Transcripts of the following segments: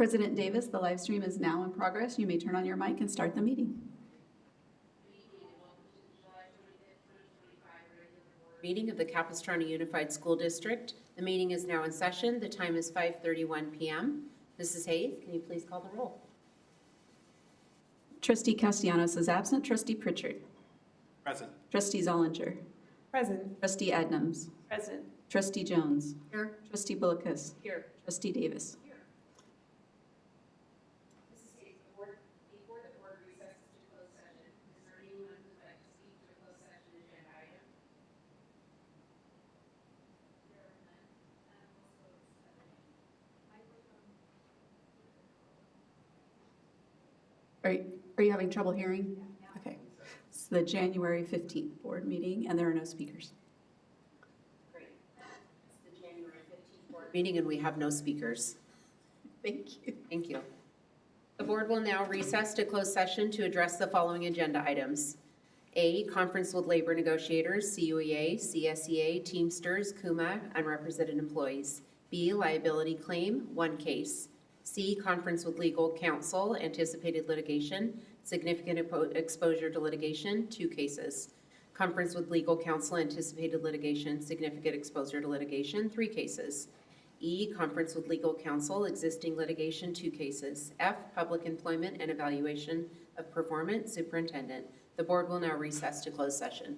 President Davis, the live stream is now in progress. You may turn on your mic and start the meeting. Meeting of the Capistrano Unified School District. The meeting is now in session. The time is 5:31 p.m. Mrs. Hayes, can you please call the roll? Trustee Castellanos is absent. Trustee Pritchard. Present. Trustee Zollinger. Present. Trustee Adnams. Present. Trustee Jones. Here. Trustee Bullicus. Here. Trustee Davis. Mrs. Hayes, before the board recesses to closed session, is there anyone who would like to speak to a closed session agenda item? Are you having trouble hearing? Okay. It's the January 15th board meeting, and there are no speakers. Great. It's the January 15th board meeting, and we have no speakers. Thank you. Thank you. The board will now recess to closed session to address the following agenda items. A, conference with labor negotiators, CUEA, CSEA, Teamsters, CUMA, unrepresented employees. B, liability claim, 1 case. C, conference with legal counsel, anticipated litigation, significant exposure to litigation, 2 cases. Conference with legal counsel, anticipated litigation, significant exposure to litigation, 3 cases. E, conference with legal counsel, existing litigation, 2 cases. F, public employment and evaluation of performance, superintendent. The board will now recess to close session.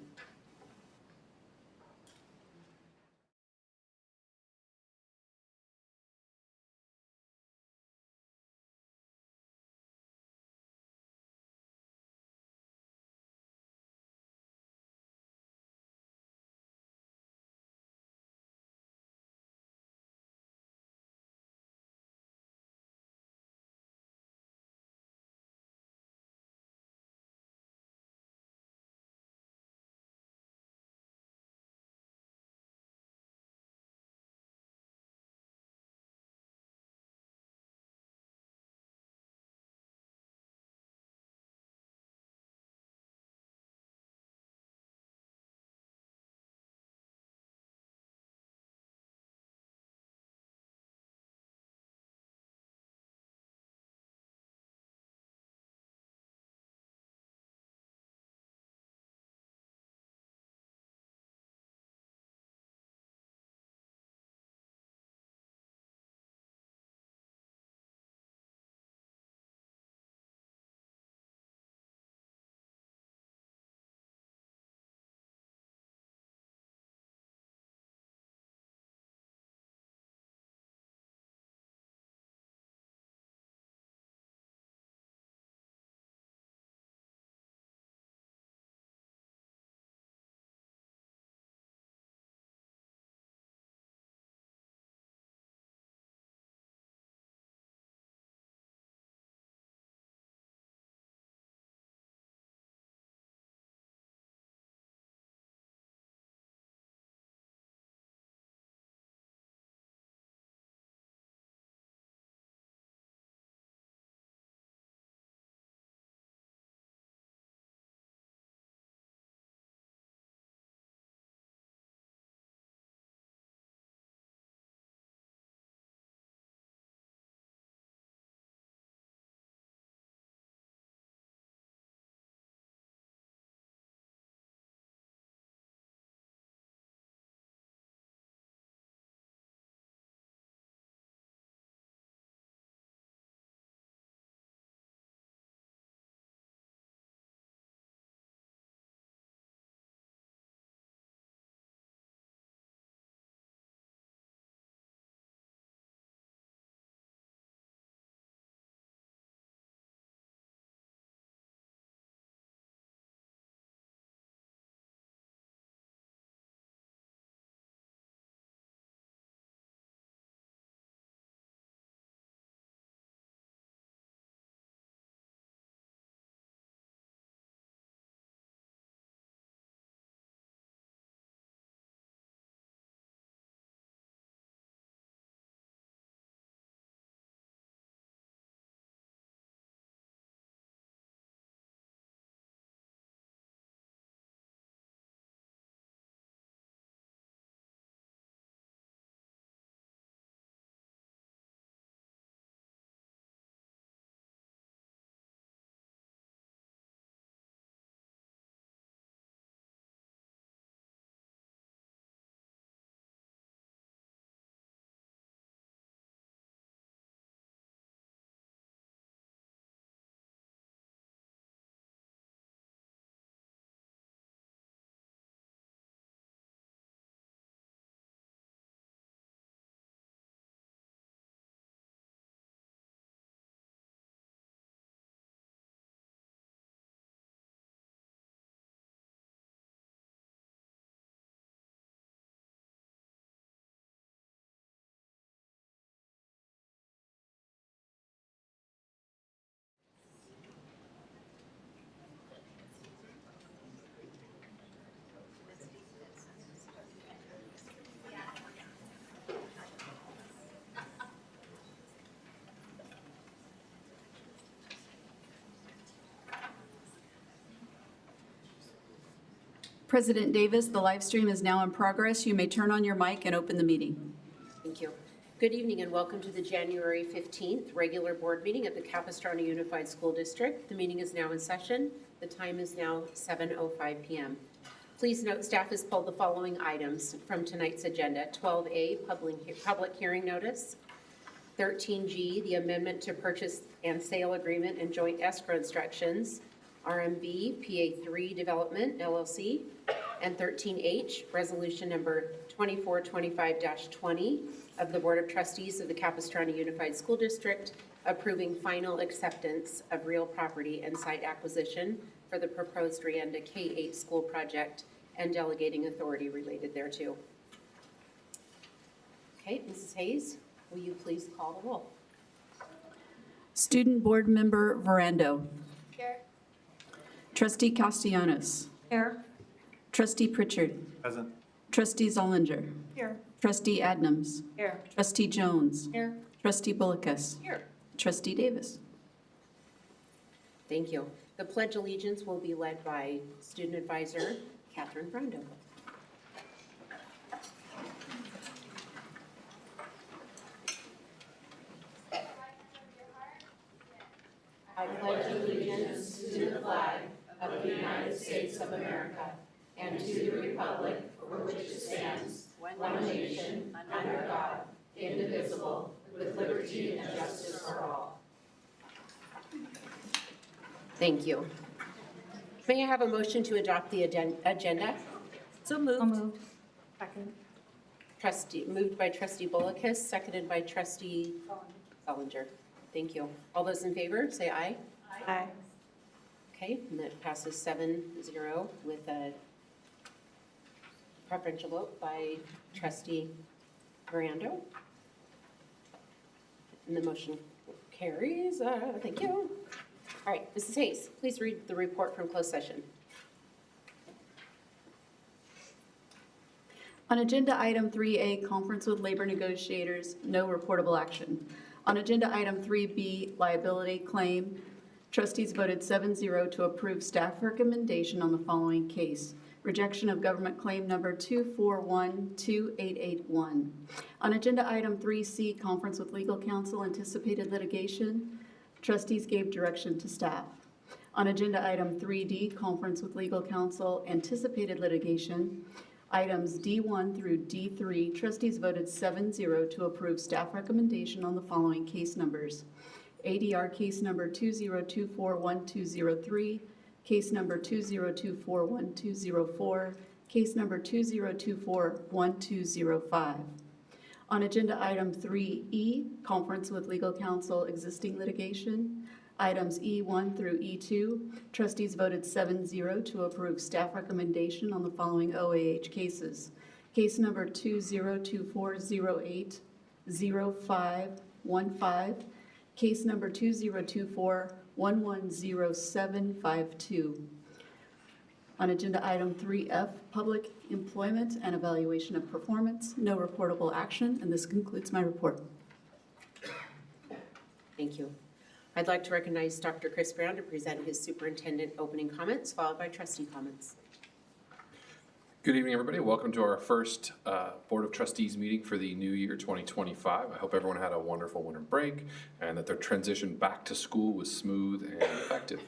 President Davis, the live stream is now in progress. You may turn on your mic and open the meeting. Thank you. Good evening and welcome to the January 15th regular board meeting of the Capistrano Unified School District. The meeting is now in session. The time is now 7:05 p.m. Please note staff has pulled the following items from tonight's agenda. 12A, public hearing notice. 13G, the amendment to purchase and sale agreement and joint escrow instructions. RMV PA3 Development LLC. And 13H, resolution number 2425-20 of the Board of Trustees of the Capistrano Unified School District approving final acceptance of real property and site acquisition for the proposed Rienda K-8 school project and delegating authority related thereto. Okay, Mrs. Hayes, will you please call the roll? Student Board Member Verando. Here. Trustee Castellanos. Here. Trustee Pritchard. Present. Trustee Zollinger. Here. Trustee Adnams. Here. Trustee Jones. Here. Trustee Bullicus. Here. Trustee Davis. Thank you. The Pledge of Allegiance will be led by Student Advisor Catherine Brando. I pledge allegiance to the flag of the United States of America and to the republic for which it stands, one nation, under God, indivisible, with liberty and justice for all. Thank you. May I have a motion to adopt the agenda? So moved. Second. Moved by Trustee Bullicus, seconded by Trustee Zollinger. Thank you. All those in favor, say aye. Aye. Okay, and that passes 7-0 with a preferential vote by Trustee Verando. And the motion carries. Thank you. All right, Mrs. Hayes, please read the report from closed session. On agenda item 3A, conference with labor negotiators, no reportable action. On agenda item 3B, liability claim, trustees voted 7-0 to approve staff recommendation on the following case. Rejection of government claim number 2412881. On agenda item 3C, conference with legal counsel, anticipated litigation, trustees gave direction to staff. On agenda item 3D, conference with legal counsel, anticipated litigation, items D1 through D3, trustees voted 7-0 to approve staff recommendation on the following case numbers. ADR case number 20241203, case number 20241204, case number 20241205. On agenda item 3E, conference with legal counsel, existing litigation, items E1 through E2, trustees voted 7-0 to approve staff recommendation on the following OAH cases. Case number 2024080515, case number 2024110752. On agenda item 3F, public employment and evaluation of performance, no reportable action, and this concludes my report. Thank you. I'd like to recognize Dr. Chris Brown to present his superintendent opening comments, followed by trustee comments. Good evening, everybody. Welcome to our first Board of Trustees meeting for the new year 2025. I hope everyone had a wonderful winter break and that their transition back to school was smooth and effective.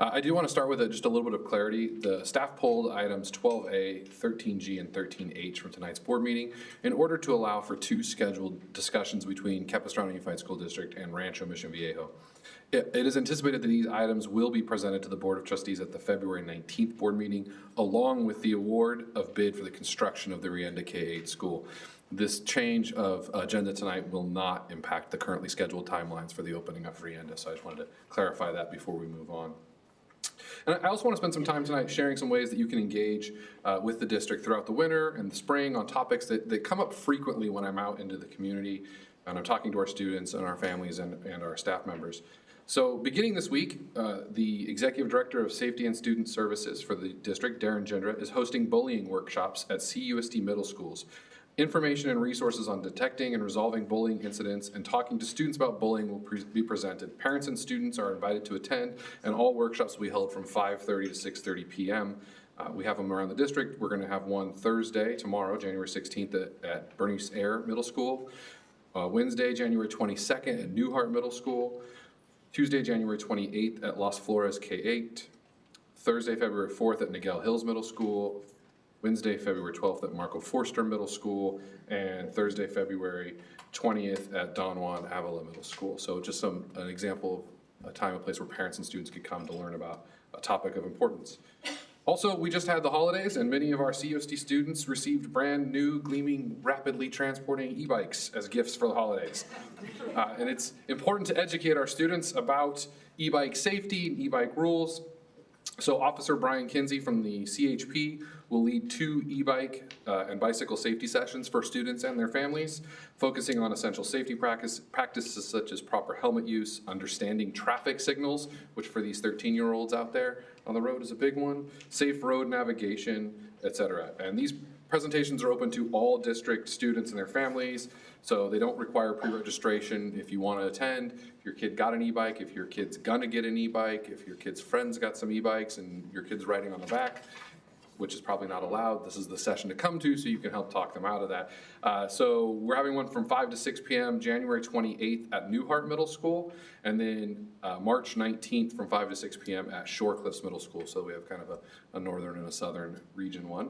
I do want to start with just a little bit of clarity. The staff pulled items 12A, 13G, and 13H from tonight's board meeting in order to allow for two scheduled discussions between Capistrano Unified School District and Rancho Mission Viejo. It is anticipated that these items will be presented to the Board of Trustees at the February 19th board meeting, along with the award of bid for the construction of the Rienda K-8 school. This change of agenda tonight will not impact the currently scheduled timelines for the opening of Rienda, so I just wanted to clarify that before we move on. And I also want to spend some time tonight sharing some ways that you can engage with the district throughout the winter and the spring on topics that come up frequently when I'm out into the community and I'm talking to our students and our families and our staff members. So beginning this week, the Executive Director of Safety and Student Services for the district, Darren Gendra, is hosting bullying workshops at CUSD middle schools. Information and resources on detecting and resolving bullying incidents and talking to students about bullying will be presented. Parents and students are invited to attend, and all workshops will be held from 5:30 to 6:30 p.m. We have them around the district. We're going to have one Thursday, tomorrow, January 16th at Bernice Air Middle School. Wednesday, January 22nd at Newhart Middle School. Tuesday, January 28th at Las Flores K-8. Thursday, February 4th at Niguel Hills Middle School. Wednesday, February 12th at Marco Forster Middle School. And Thursday, February 20th at Don Juan Avila Middle School. So just an example of a time and place where parents and students could come to learn about a topic of importance. Also, we just had the holidays, and many of our CUSD students received brand new, gleaming, rapidly transporting e-bikes as gifts for the holidays. And it's important to educate our students about e-bike safety and e-bike rules. So Officer Brian Kinsey from the CHP will lead 2 e-bike and bicycle safety sessions for students and their families, focusing on essential safety practices such as proper helmet use, understanding traffic signals, which for these 13-year-olds out there on the road is a big one, safe road navigation, etc. And these presentations are open to all district students and their families, so they don't require pre-registration if you want to attend. If your kid got an e-bike, if your kid's gonna get an e-bike, if your kid's friends got some e-bikes and your kid's riding on the back, which is probably not allowed, this is the session to come to so you can help talk them out of that. So we're having one from 5 to 6 p.m. January 28th at Newhart Middle School, and then March 19th from 5 to 6 p.m. at Shorecliffs Middle School. So we have kind of a northern and a southern region one.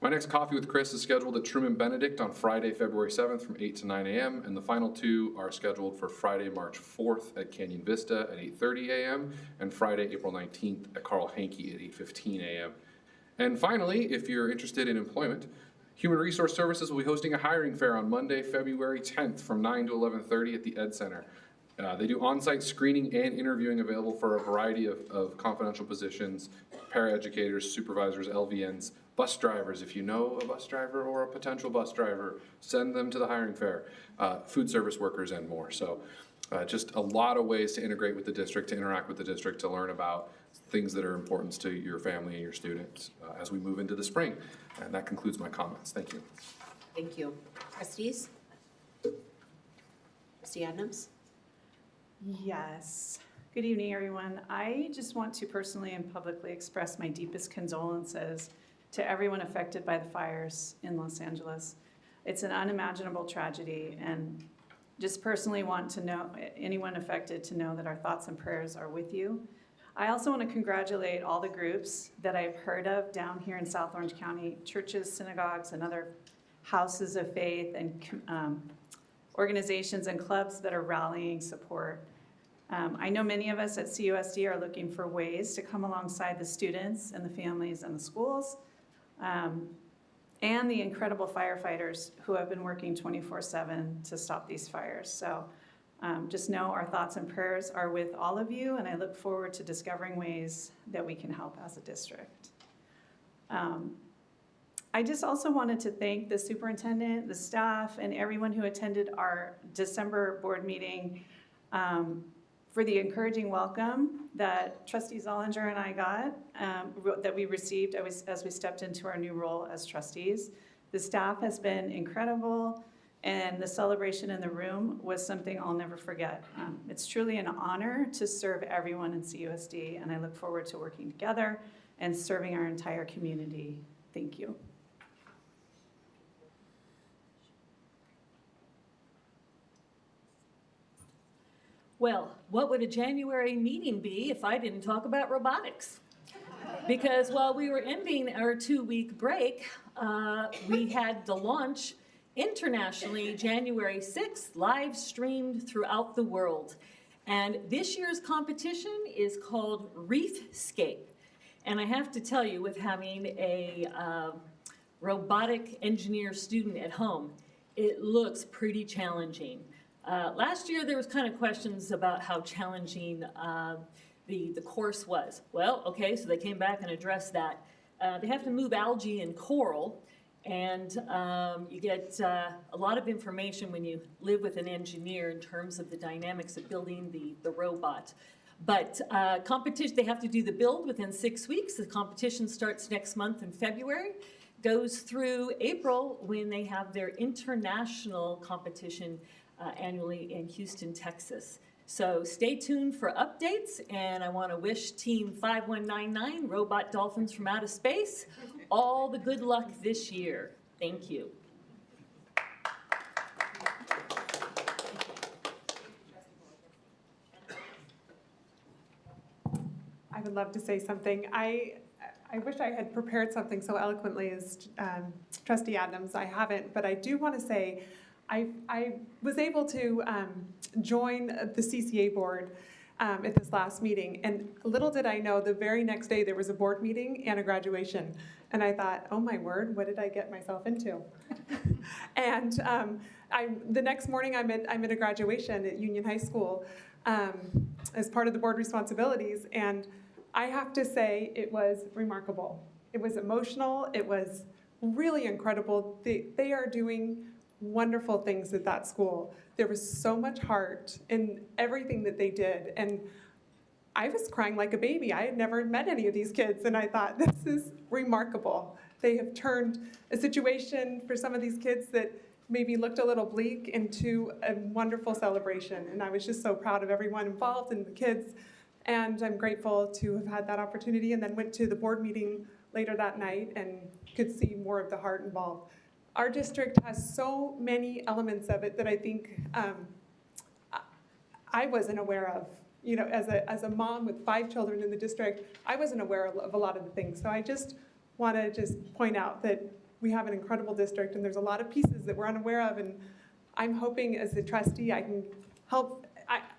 My next Coffee with Chris is scheduled at Truman Benedict on Friday, February 7th from 8 to 9 a.m. And the final 2 are scheduled for Friday, March 4th at Canyon Vista at 8:30 a.m. and Friday, April 19th at Carl Hankey at 8:15 a.m. And finally, if you're interested in employment, Human Resource Services will be hosting a hiring fair on Monday, February 10th from 9 to 11:30 at the Ed Center. They do on-site screening and interviewing available for a variety of confidential positions, paraeducators, supervisors, LVNs, bus drivers. If you know a bus driver or a potential bus driver, send them to the hiring fair, food service workers and more. So just a lot of ways to integrate with the district, to interact with the district, to learn about things that are important to your family and your students as we move into the spring. And that concludes my comments. Thank you. Thank you. Trustees? Trustee Adams? Yes. Good evening, everyone. I just want to personally and publicly express my deepest condolences to everyone affected by the fires in Los Angeles. It's an unimaginable tragedy, and just personally want to know anyone affected to know that our thoughts and prayers are with you. I also want to congratulate all the groups that I've heard of down here in South Orange County, churches, synagogues, and other houses of faith and organizations and clubs that are rallying support. I know many of us at CUSD are looking for ways to come alongside the students and the families and the schools, and the incredible firefighters who have been working 24/7 to stop these fires. So just know our thoughts and prayers are with all of you, and I look forward to discovering ways that we can help as a district. I just also wanted to thank the superintendent, the staff, and everyone who attended our December board meeting for the encouraging welcome that Trustee Zollinger and I got, that we received as we stepped into our new role as trustees. The staff has been incredible, and the celebration in the room was something I'll never forget. It's truly an honor to serve everyone in CUSD, and I look forward to working together and serving our entire community. Thank you. Well, what would a January meeting be if I didn't talk about robotics? Because while we were ending our 2-week break, we had the launch internationally January 6th, live streamed throughout the world. And this year's competition is called Reefscape. And I have to tell you, with having a robotic engineer student at home, it looks pretty challenging. Last year, there was kind of questions about how challenging the course was. Well, okay, so they came back and addressed that. They have to move algae and coral, and you get a lot of information when you live with an engineer in terms of the dynamics of building the robot. But competition, they have to do the build within 6 weeks. The competition starts next month in February, goes through April when they have their international competition annually in Houston, Texas. So stay tuned for updates, and I want to wish Team 5199, Robot Dolphins from Outer Space, all the good luck this year. Thank you. I would love to say something. I wish I had prepared something so eloquently as Trustee Adams. I haven't, but I do want to say I was able to join the CCA board at this last meeting, and little did I know, the very next day there was a board meeting and a graduation, and I thought, oh my word, what did I get myself into? And the next morning I'm at a graduation at Union High School as part of the board responsibilities, and I have to say it was remarkable. It was emotional. It was really incredible. They are doing wonderful things at that school. There was so much heart in everything that they did, and I was crying like a baby. I had never met any of these kids, and I thought, this is remarkable. They have turned a situation for some of these kids that maybe looked a little bleak into a wonderful celebration, and I was just so proud of everyone involved and the kids, and I'm grateful to have had that opportunity, and then went to the board meeting later that night and could see more of the heart involved. Our district has so many elements of it that I think I wasn't aware of. You know, as a mom with 5 children in the district, I wasn't aware of a lot of the things. So I just want to just point out that we have an incredible district, and there's a lot of pieces that we're unaware of, and I'm hoping as a trustee I can help.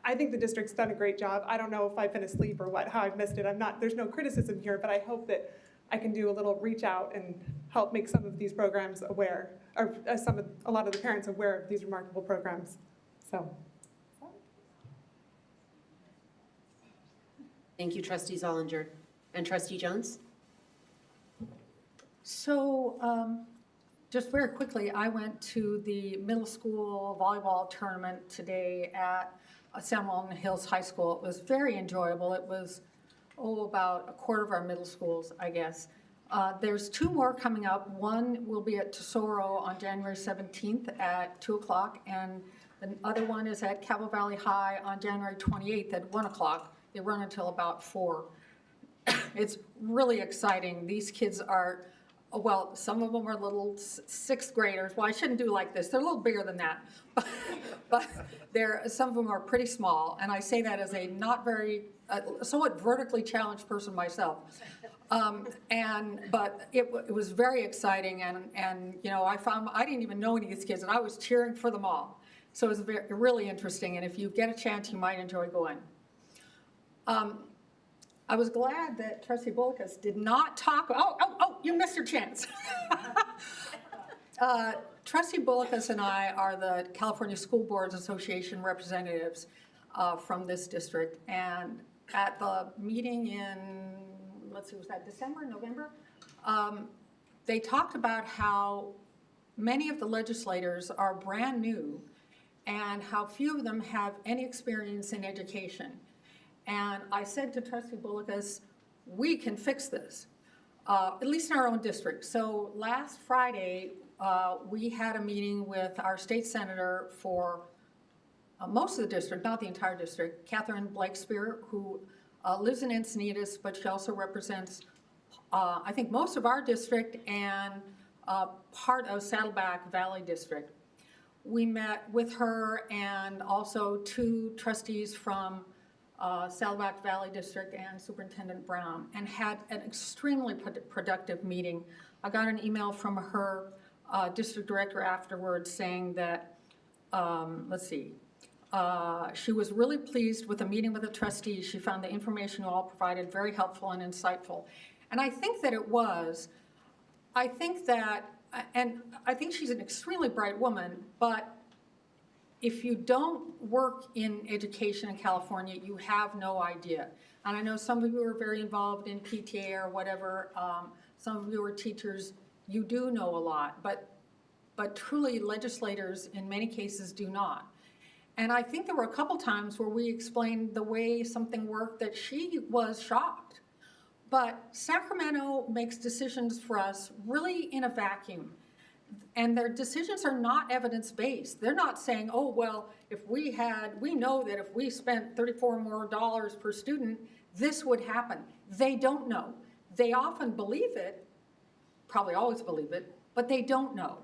I think the district's done a great job. I don't know if I've been asleep or what, how I've missed it. There's no criticism here, but I hope that I can do a little reach out and help make some of these programs aware, or a lot of the parents aware of these remarkable programs. So. Thank you, Trustee Zollinger. And Trustee Jones? So, just very quickly, I went to the middle school volleyball tournament today at San Juan Hills High School. It was very enjoyable. It was, about a quarter of our middle schools, I guess. There's 2 more coming up. One will be at Tesoro on January 17th at 2 o'clock, and the other one is at Cabo Valley High on January 28th at 1 o'clock. They run until about 4. It's really exciting. These kids are, well, some of them are little 6th graders. Well, I shouldn't do like this. They're a little bigger than that. But some of them are pretty small. And I say that as a not very, somewhat vertically challenged person myself. But it was very exciting. And you know, I didn't even know any of these kids, and I was cheering for them all. So it was really interesting. And if you get a chance, you might enjoy going. I was glad that Trustee Bulkus did not talk, you missed your chance. Trustee Bulkus and I are the California School Boards Association representatives from this district. And at the meeting in, let's see, was that December, November? They talked about how many of the legislators are brand new and how few of them have any experience in education. And I said to Trustee Bulkus, we can fix this, at least in our own district. So last Friday, we had a meeting with our state senator for most of the district, not the entire district, Catherine Blakespear, who lives in Encinitas, but she also represents, I think, most of our district and part of Saddleback Valley District. We met with her and also 2 trustees from Saddleback Valley District and Superintendent Brown, and had an extremely productive meeting. I got an email from her district director afterwards saying that, she was really pleased with the meeting with the trustees. She found the information you all provided very helpful and insightful. And I think that it was. I think she's an extremely bright woman, but if you don't work in education in California, you have no idea. And I know some of you are very involved in PTA or whatever. Some of you are teachers. You do know a lot, but truly legislators in many cases do not. And I think there were a couple times where we explained the way something worked that she was shocked. But Sacramento makes decisions for us really in a vacuum. and their decisions are not evidence-based. They're not saying, oh, well, we know that if we spent $34 more per student, this would happen. They don't know. They often believe it, probably always believe it, but they don't know.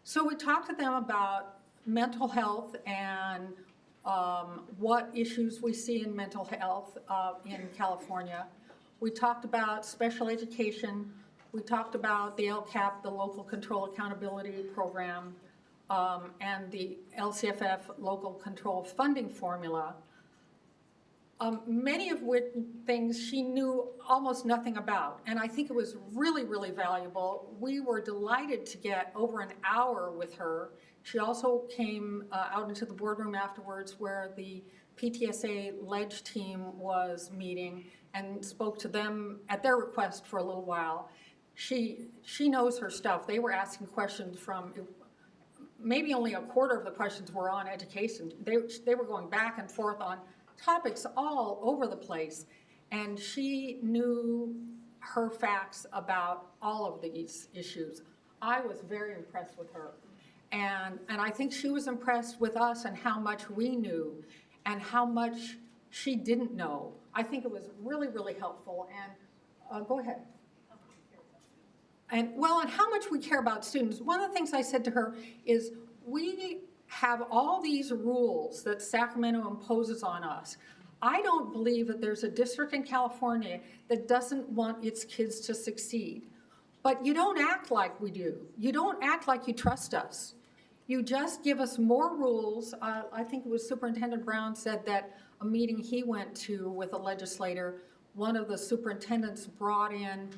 So we talked to them about mental health and what issues we see in mental health in California. We talked about special education. We talked about the LCAP, the Local Control Accountability Program, and the LCFF Local Control Funding Formula. Many of which things she knew almost nothing about, and I think it was really, really valuable. We were delighted to get over an hour with her. She also came out into the boardroom afterwards where the PTSA Ledge team was meeting and spoke to them at their request for a little while. She knows her stuff. They were asking questions from, maybe only a quarter of the questions were on education. They were going back and forth on topics all over the place, and she knew her facts about all of these issues. I was very impressed with her, and I think she was impressed with us and how much we knew and how much she didn't know. I think it was really, really helpful, and go ahead. And how much we care about students. One of the things I said to her is, we have all these rules that Sacramento imposes on us. I don't believe that there's a district in California that doesn't want its kids to succeed. But you don't act like we do. You don't act like you trust us. You just give us more rules. I think it was Superintendent Brown said that a meeting he went to with a legislator, one of the superintendents brought in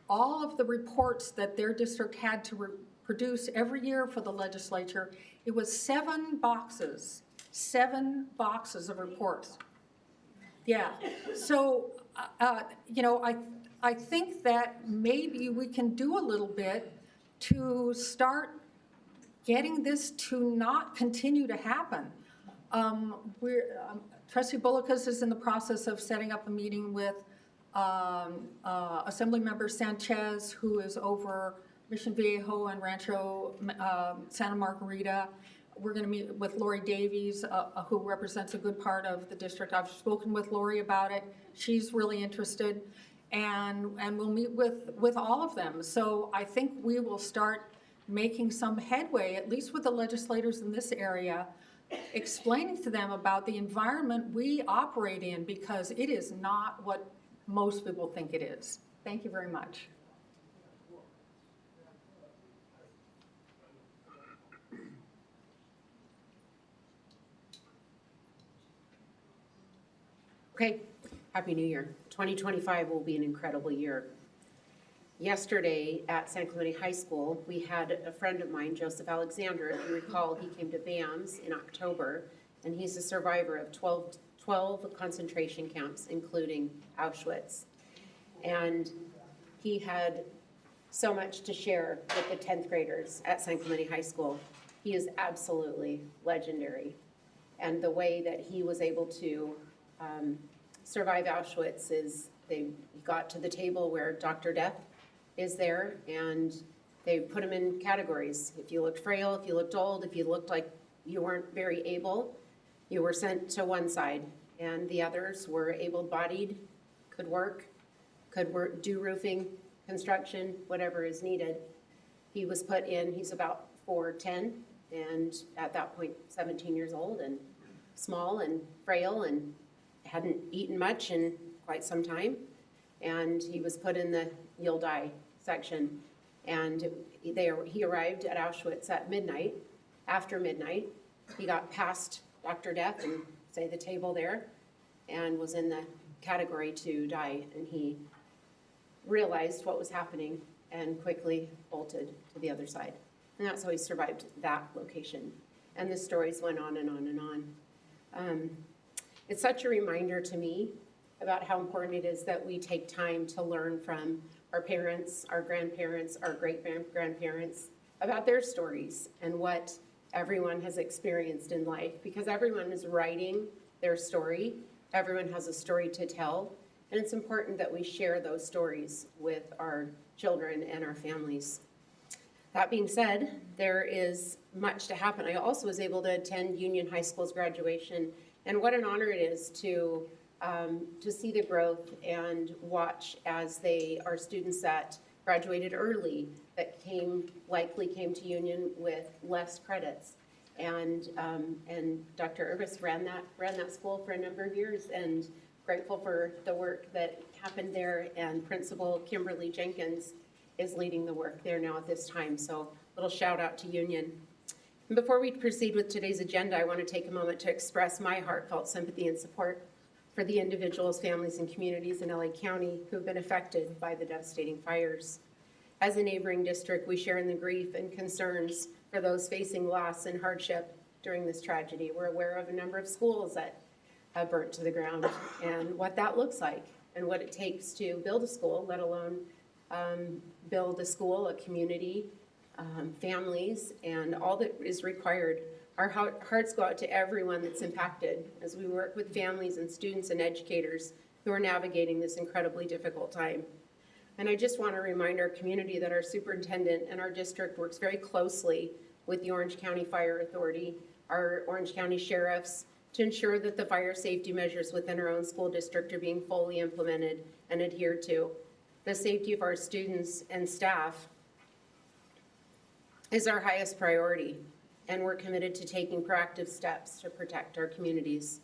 all of the reports that their district had to produce every year for the legislature. It was 7 boxes of reports. Yeah, so, I think that maybe we can do a little bit to start getting this to not continue to happen. Trustee Bullicus is in the process of setting up a meeting with Assemblymember Sanchez, who is over Mission Viejo and Rancho Santa Margarita. We're going to meet with Lori Davies, who represents a good part of the district. I've spoken with Lori about it. She's really interested, and we'll meet with all of them. So I think we will start making some headway, at least with the legislators in this area, explaining to them about the environment we operate in, because it is not what most people think it is. Thank you very much. Okay, Happy New Year. 2025 will be an incredible year. Yesterday at San Clemente High School, we had a friend of mine, Joseph Alexander. If you recall, he came to BAMS in October, and he's a survivor of 12 concentration camps, including Auschwitz. And he had so much to share with the 10th graders at San Clemente High School. He is absolutely legendary. And the way that he was able to survive Auschwitz is they got to the table where Dr. Death is there, and they put him in categories. If you looked frail, if you looked old, if you looked like you weren't very able, you were sent to one side, and the others were able-bodied, could work, do roofing, construction, whatever is needed. He was put in, he's about 4'10", and at that point 17 years old and small and frail and hadn't eaten much in quite some time. And he was put in the you'll die section. And he arrived at Auschwitz at midnight. After midnight, he got past Dr. Death and say the table there, and was in the category to die. And he realized what was happening and quickly bolted to the other side. And that's how he survived that location. And the stories went on and on and on. It's such a reminder to me about how important it is that we take time to learn from our parents, our grandparents, our great-grandparents about their stories and what everyone has experienced in life, because everyone is writing their story. Everyone has a story to tell, and it's important that we share those stories with our children and our families. That being said, there is much to happen. I also was able to attend Union High School's graduation, and what an honor it is to see the growth and watch as they are students that graduated early, that likely came to Union with less credits. And Dr. Urbis ran that school for a number of years, and grateful for the work that happened there, and Principal Kimberly Jenkins is leading the work there now at this time. So little shout out to Union. And before we proceed with today's agenda, I want to take a moment to express my heartfelt sympathy and support for the individuals, families, and communities in LA County who have been affected by the devastating fires. As a neighboring district, we share in the grief and concerns for those facing loss and hardship during this tragedy. We're aware of a number of schools that have burnt to the ground and what that looks like and what it takes to build a school, let alone build a school, a community, families, and all that is required. Our hearts go out to everyone that's impacted as we work with families and students and educators who are navigating this incredibly difficult time. And I just want to remind our community that our superintendent and our district works very closely with the Orange County Fire Authority, our Orange County sheriffs, to ensure that the fire safety measures within our own school district are being fully implemented and adhered to. The safety of our students and staff is our highest priority, and we're committed to taking proactive steps to protect our communities.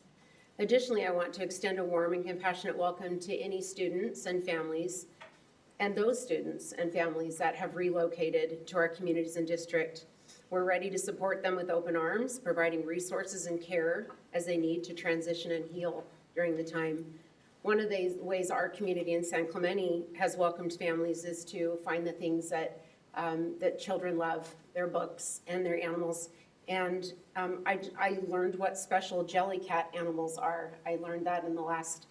Additionally, I want to extend a warm and compassionate welcome to any students and families, and those students and families that have relocated to our communities and district. We're ready to support them with open arms, providing resources and care as they need to transition and heal during the time. One of the ways our community in San Clemente has welcomed families is to find the things that children love, their books and their animals. And I learned what special jellycat animals are. I learned that in the last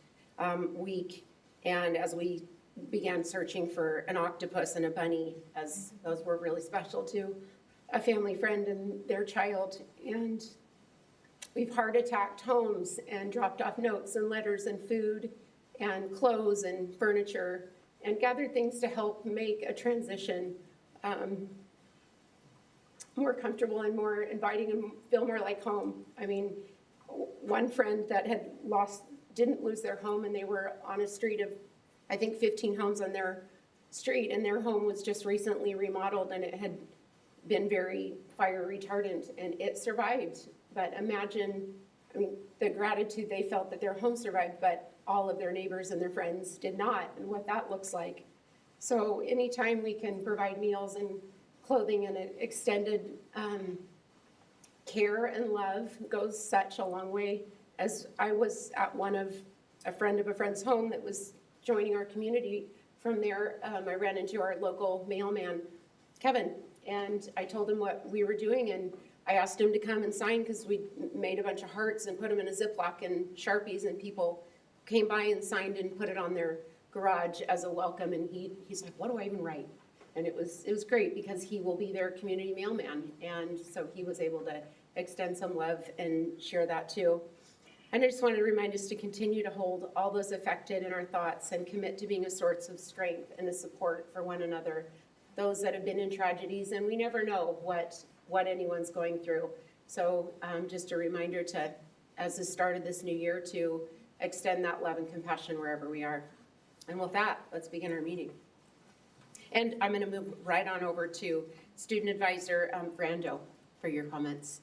week. And as we began searching for an octopus and a bunny, as those were really special to a family friend and their child. And we've heart attacked homes and dropped off notes and letters and food and clothes and furniture and gathered things to help make a transition more comfortable and more inviting and feel more like home. I mean, one friend that had didn't lose their home, and they were on a street of, I think, 15 homes on their street, and their home was just recently remodeled, and it had been very fire retardant, and it survived. But imagine, I mean, the gratitude they felt that their home survived, but all of their neighbors and their friends did not, and what that looks like. So anytime we can provide meals and clothing and extended care and love goes such a long way. As I was at a friend of a friend's home that was joining our community. From there, I ran into our local mailman, Kevin, and I told him what we were doing, and I asked him to come and sign because we made a bunch of hearts and put them in a Ziploc and Sharpies, and people came by and signed and put it on their garage as a welcome. And he's like, what do I even write? And it was great because he will be their community mailman, and so he was able to extend some love and share that too. And I just wanted to remind us to continue to hold all those affected in our thoughts and commit to being a source of strength and a support for one another, those that have been in tragedies, and we never know what anyone's going through. So just a reminder to, as the start of this new year, to extend that love and compassion wherever we are. And with that, let's begin our meeting. And I'm going to move right on over to Student Advisor Brando for your comments.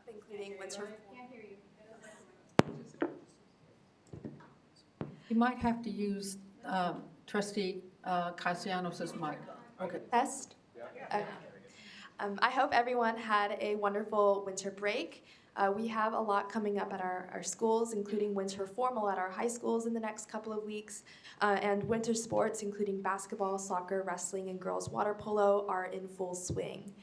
Including winter. You might have to use Trustee Castellanos' mic. Okay. Test? Okay. I hope everyone had a wonderful winter break. We have a lot coming up at our schools, including winter formal at our high schools in the next couple of weeks. And winter sports, including basketball, soccer, wrestling, and girls water polo, are in full swing.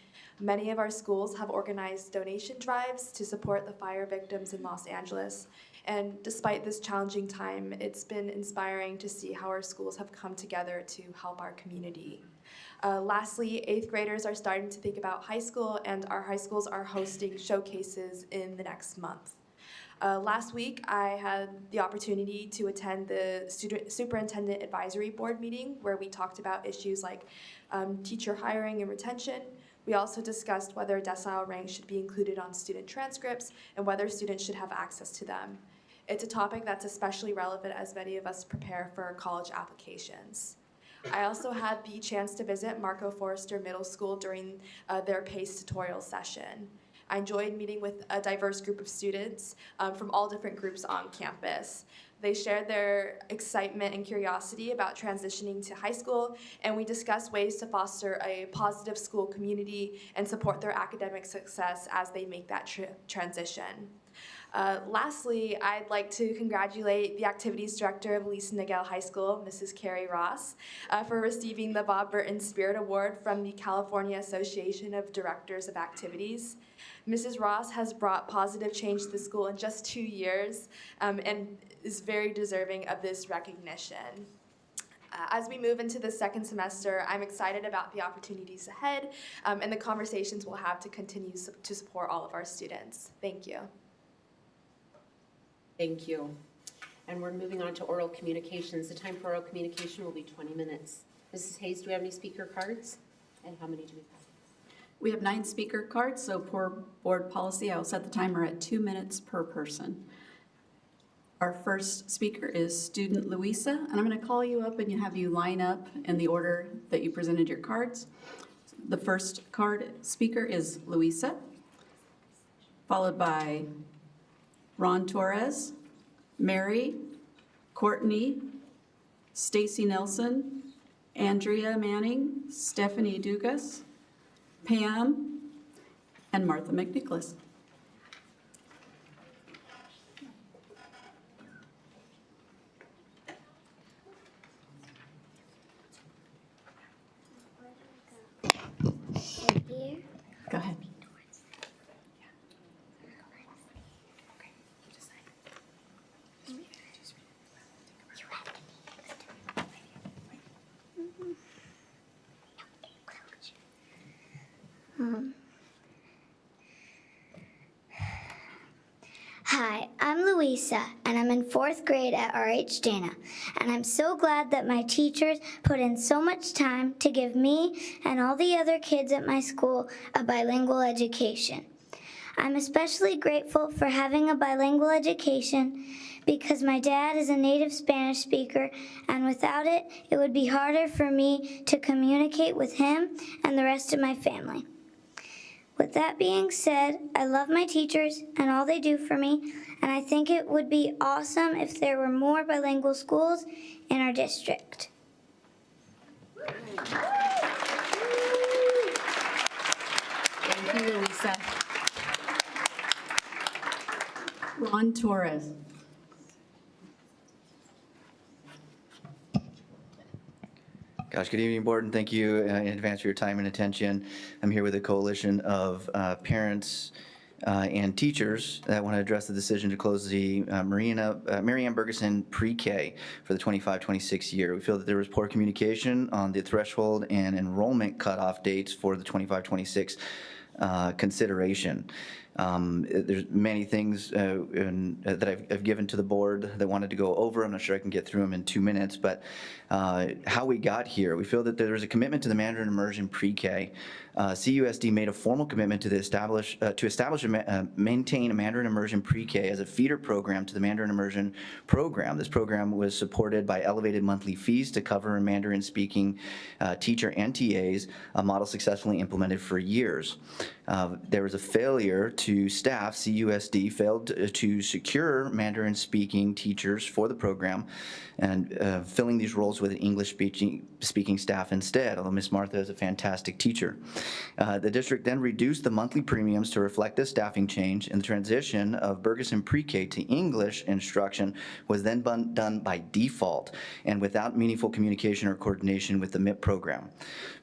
Many of our schools have organized donation drives to support the fire victims in Los Angeles. And despite this challenging time, it's been inspiring to see how our schools have come together to help our community. Lastly, 8th graders are starting to think about high school, and our high schools are hosting showcases in the next month. Last week, I had the opportunity to attend the Superintendent Advisory Board meeting where we talked about issues like teacher hiring and retention. We also discussed whether decile ranks should be included on student transcripts and whether students should have access to them. It's a topic that's especially relevant as many of us prepare for college applications. I also had the chance to visit Marco Forster Middle School during their PACE tutorial session. I enjoyed meeting with a diverse group of students from all different groups on campus. They shared their excitement and curiosity about transitioning to high school, and we discussed ways to foster a positive school community and support their academic success as they make that transition. Lastly, I'd like to congratulate the Activities Director of Lisa Nagel High School, Mrs. Carrie Ross, for receiving the Bob Burton Spirit Award from the California Association of Directors of Activities. Mrs. Ross has brought positive change to the school in just 2 years and is very deserving of this recognition. As we move into the second semester, I'm excited about the opportunities ahead and the conversations we'll have to continue to support all of our students. Thank you. Thank you. And we're moving on to oral communications. The time for oral communication will be 20 minutes. Mrs. Hayes, do we have any speaker cards? And how many do we have? We have 9 speaker cards, so per board policy, I will set the timer at 2 minutes per person. Our first speaker is student Louisa, and I'm going to call you up and have you line up in the order that you presented your cards. The first card speaker is Louisa, followed by Ron Torres, Mary, Courtney, Stacy Nelson, Andrea Manning, Stephanie Dugas, Pam, and Martha McNicholas. Go ahead. Hi, I'm Louisa, and I'm in 4th grade at RH Dana, and I'm so glad that my teachers put in so much time to give me and all the other kids at my school a bilingual education. I'm especially grateful for having a bilingual education because my dad is a native Spanish speaker, and without it, it would be harder for me to communicate with him and the rest of my family. With that being said, I love my teachers and all they do for me, and I think it would be awesome if there were more bilingual schools in our district. Thank you, Louisa. Ron Torres. Gosh, good evening, board, and thank you in advance for your time and attention. I'm here with a coalition of parents and teachers that want to address the decision to close the Mary Ann Bergeson pre-K for the 25-26 year. We feel that there was poor communication on the threshold and enrollment cutoff dates for the 25-26 consideration. There's many things that I've given to the board that wanted to go over. I'm not sure I can get through them in 2 minutes, but how we got here, we feel that there was a commitment to the Mandarin immersion pre-K. CUSD made a formal commitment to establish and maintain a Mandarin immersion pre-K as a feeder program to the Mandarin immersion program. This program was supported by elevated monthly fees to cover Mandarin speaking teacher and TAs, a model successfully implemented for years. There was a failure to staff. CUSD failed to secure Mandarin speaking teachers for the program and filling these roles with an English speaking staff instead, although Ms. Martha is a fantastic teacher. The district then reduced the monthly premiums to reflect this staffing change, and the transition of Bergeson pre-K to English instruction was then done by default and without meaningful communication or coordination with the MIP program.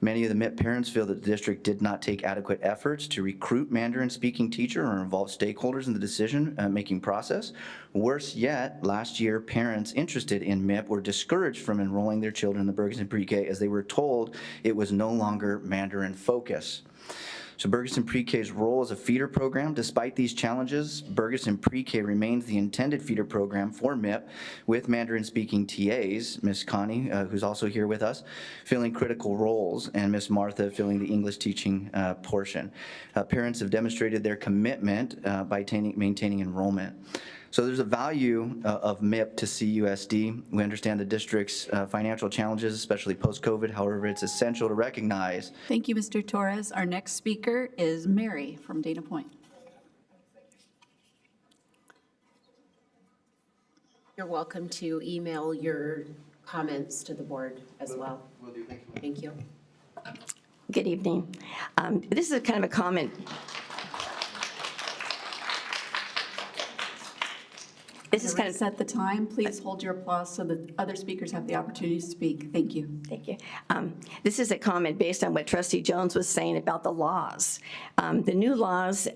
Many of the MIP parents feel that the district did not take adequate efforts to recruit Mandarin speaking teacher or involve stakeholders in the decision-making process. Worse yet, last year, parents interested in MIP were discouraged from enrolling their children in the Bergeson pre-K as they were told it was no longer Mandarin focus. So Bergeson Pre-K's role as a feeder program, despite these challenges, Bergeson Pre-K remains the intended feeder program for MIP with Mandarin-speaking TAs, Ms. Connie, who's also here with us, filling critical roles, and Ms. Martha filling the English teaching portion. Parents have demonstrated their commitment by maintaining enrollment. So there's a value of MIP to CUSD. We understand the district's financial challenges, especially post-COVID. However, it's essential to recognize. Thank you, Mr. Torres. Our next speaker is Mary from Dana Point. You're welcome to email your comments to the board as well. Will do. Thank you. Good evening. This is kind of a comment. This is kind of, Set the time. Please hold your applause so that other speakers have the opportunity to speak. Thank you. thank you. This is a comment based on what Trustee Jones was saying about the laws. The new laws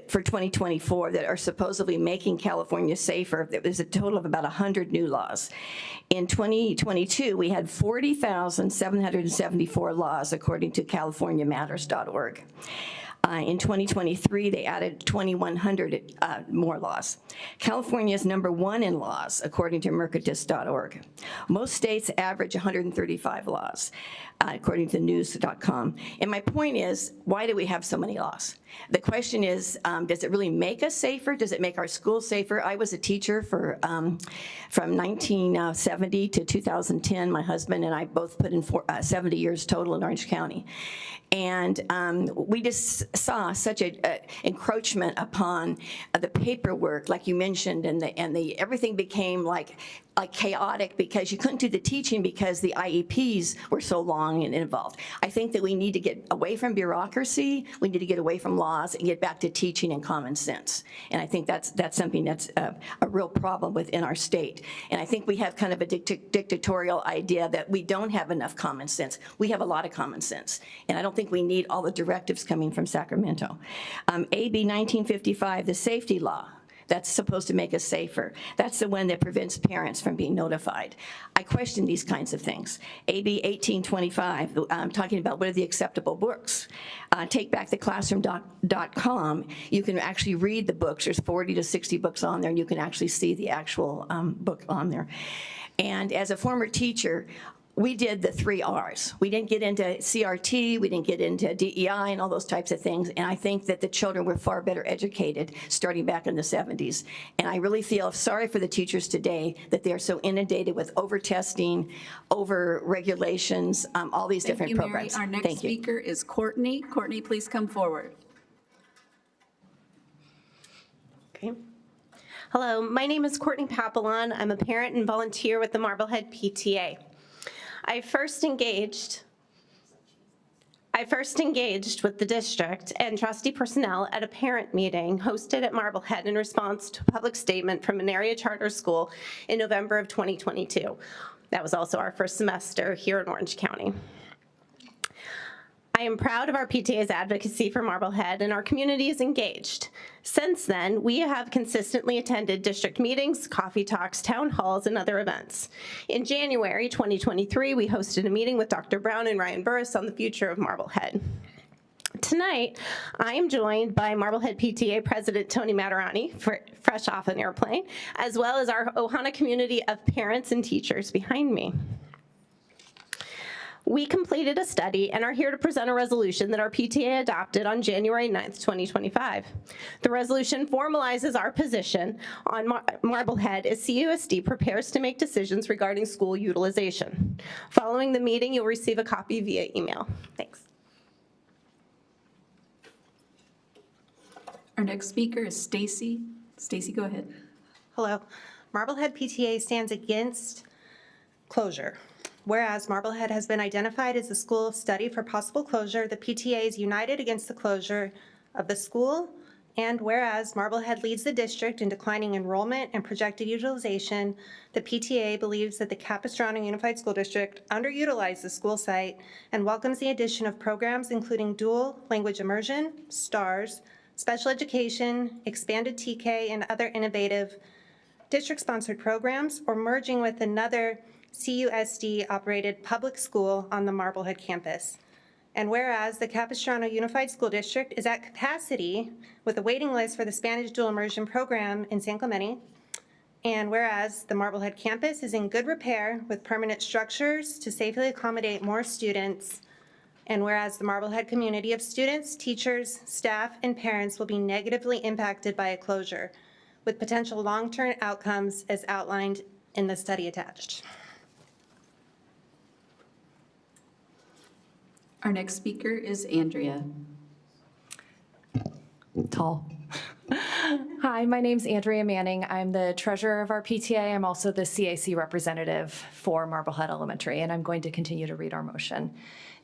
for 2024 that are supposedly making California safer, there's a total of about 100 new laws. In 2022, we had 40,774 laws, according to CaliforniaMatters.org. In 2023, they added 2,100 more laws. California is #1 in laws, according to Mercatus.org. Most states average 135 laws, according to news.com. And my point is, why do we have so many laws? The question is, does it really make us safer? Does it make our schools safer? I was a teacher for from 1970 to 2010. My husband and I both put in 70 years total in Orange County. And we just saw such an encroachment upon the paperwork, like you mentioned, and everything became like chaotic because you couldn't do the teaching because the IEPs were so long and involved. I think that we need to get away from bureaucracy, we need to get away from laws and get back to teaching and common sense. And I think that's something that's a real problem within our state. And I think we have kind of a dictatorial idea that we don't have enough common sense. We have a lot of common sense. And I don't think we need all the directives coming from Sacramento. AB 1955, the safety law. That's supposed to make us safer. That's the one that prevents parents from being notified. I question these kinds of things. AB 1825, talking about what are the acceptable books. TakeBackTheClassroom.com, you can actually read the books. There's 40 to 60 books on there, and you can actually see the actual book on there. And as a former teacher, we did the 3 R's. We didn't get into CRT, we didn't get into DEI and all those types of things, and I think that the children were far better educated starting back in the 70s. And I really feel sorry for the teachers today that they're so inundated with over-testing, over-regulations, all these different programs. Thank you, Mary. Our next Thank you. speaker is Courtney. Courtney, please come forward. Okay. Hello, my name is Courtney Papillon. I'm a parent and volunteer with the Marblehead PTA. I first engaged with the district and trustee personnel at a parent meeting hosted at Marblehead in response to a public statement from an area charter school in November of 2022. That was also our first semester here in Orange County. I am proud of our PTA's advocacy for Marblehead, and our community is engaged. Since then, we have consistently attended district meetings, coffee talks, town halls, and other events. In January 2023, we hosted a meeting with Dr. Brown and Ryan Burris on the future of Marblehead. Tonight, I am joined by Marblehead PTA President Tony Matarani, fresh off an airplane, as well as our Ohana community of parents and teachers behind me. We completed a study and are here to present a resolution that our PTA adopted on January 9th, 2025. The resolution formalizes our position on Marblehead as CUSD prepares to make decisions regarding school utilization. Following the meeting, you'll receive a copy via email. Thanks. Our next speaker is Stacy. Stacy, go ahead. Hello. Marblehead PTA stands against closure. Whereas Marblehead has been identified as a school of study for possible closure, the PTA is united against the closure of the school. And whereas Marblehead leads the district in declining enrollment and projected utilization, the PTA believes that the Capistrano Unified School District underutilized the school site and welcomes the addition of programs including dual language immersion, STARS, special education, expanded TK, and other innovative district-sponsored programs, or merging with another CUSD-operated public school on the Marblehead campus. And whereas the Capistrano Unified School District is at capacity with a waiting list for the Spanish dual immersion program in San Clemente. And whereas the Marblehead campus is in good repair with permanent structures to safely accommodate more students. And whereas the Marblehead community of students, teachers, staff, and parents will be negatively impacted by a closure, with potential long-term outcomes as outlined in the study attached. Our next speaker is Andrea. Tall. Hi, my name's Andrea Manning. I'm the treasurer of our PTA. I'm also the CAC representative for Marblehead Elementary, and I'm going to continue to read our motion.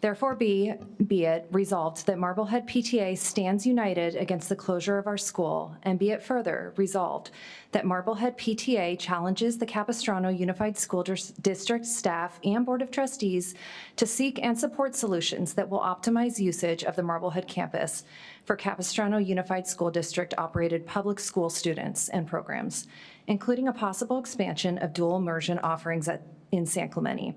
Therefore be it resolved that Marblehead PTA stands united against the closure of our school, and be it further resolved that Marblehead PTA challenges the Capistrano Unified School District staff and Board of Trustees to seek and support solutions that will optimize usage of the Marblehead campus for Capistrano Unified School District operated public school students and programs, including a possible expansion of dual immersion offerings in San Clemente.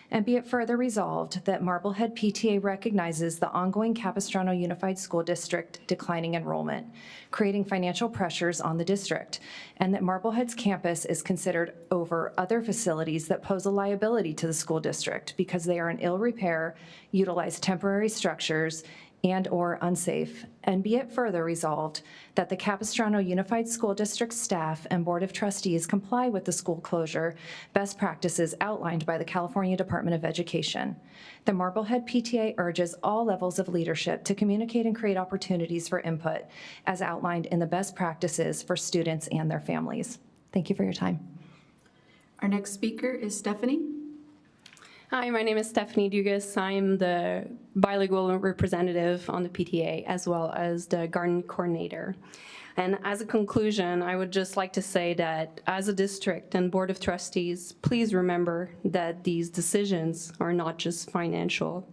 And be it further resolved that Marblehead PTA recognizes the ongoing Capistrano Unified School District declining enrollment, creating financial pressures on the district, and that Marblehead's campus is considered over other facilities that pose a liability to the school district because they are in ill repair, utilize temporary structures, and/or unsafe, and be it further resolved that the Capistrano Unified School District staff and Board of Trustees comply with the school closure best practices outlined by the California Department of Education. The Marblehead PTA urges all levels of leadership to communicate and create opportunities for input as outlined in the best practices for students and their families. Thank you for your time. Our next speaker is Stephanie. Hi, my name is Stephanie Dugas. I'm the bilingual representative on the PTA as well as the garden coordinator. And as a conclusion, I would just like to say that as a district and Board of Trustees, please remember that these decisions are not just financial.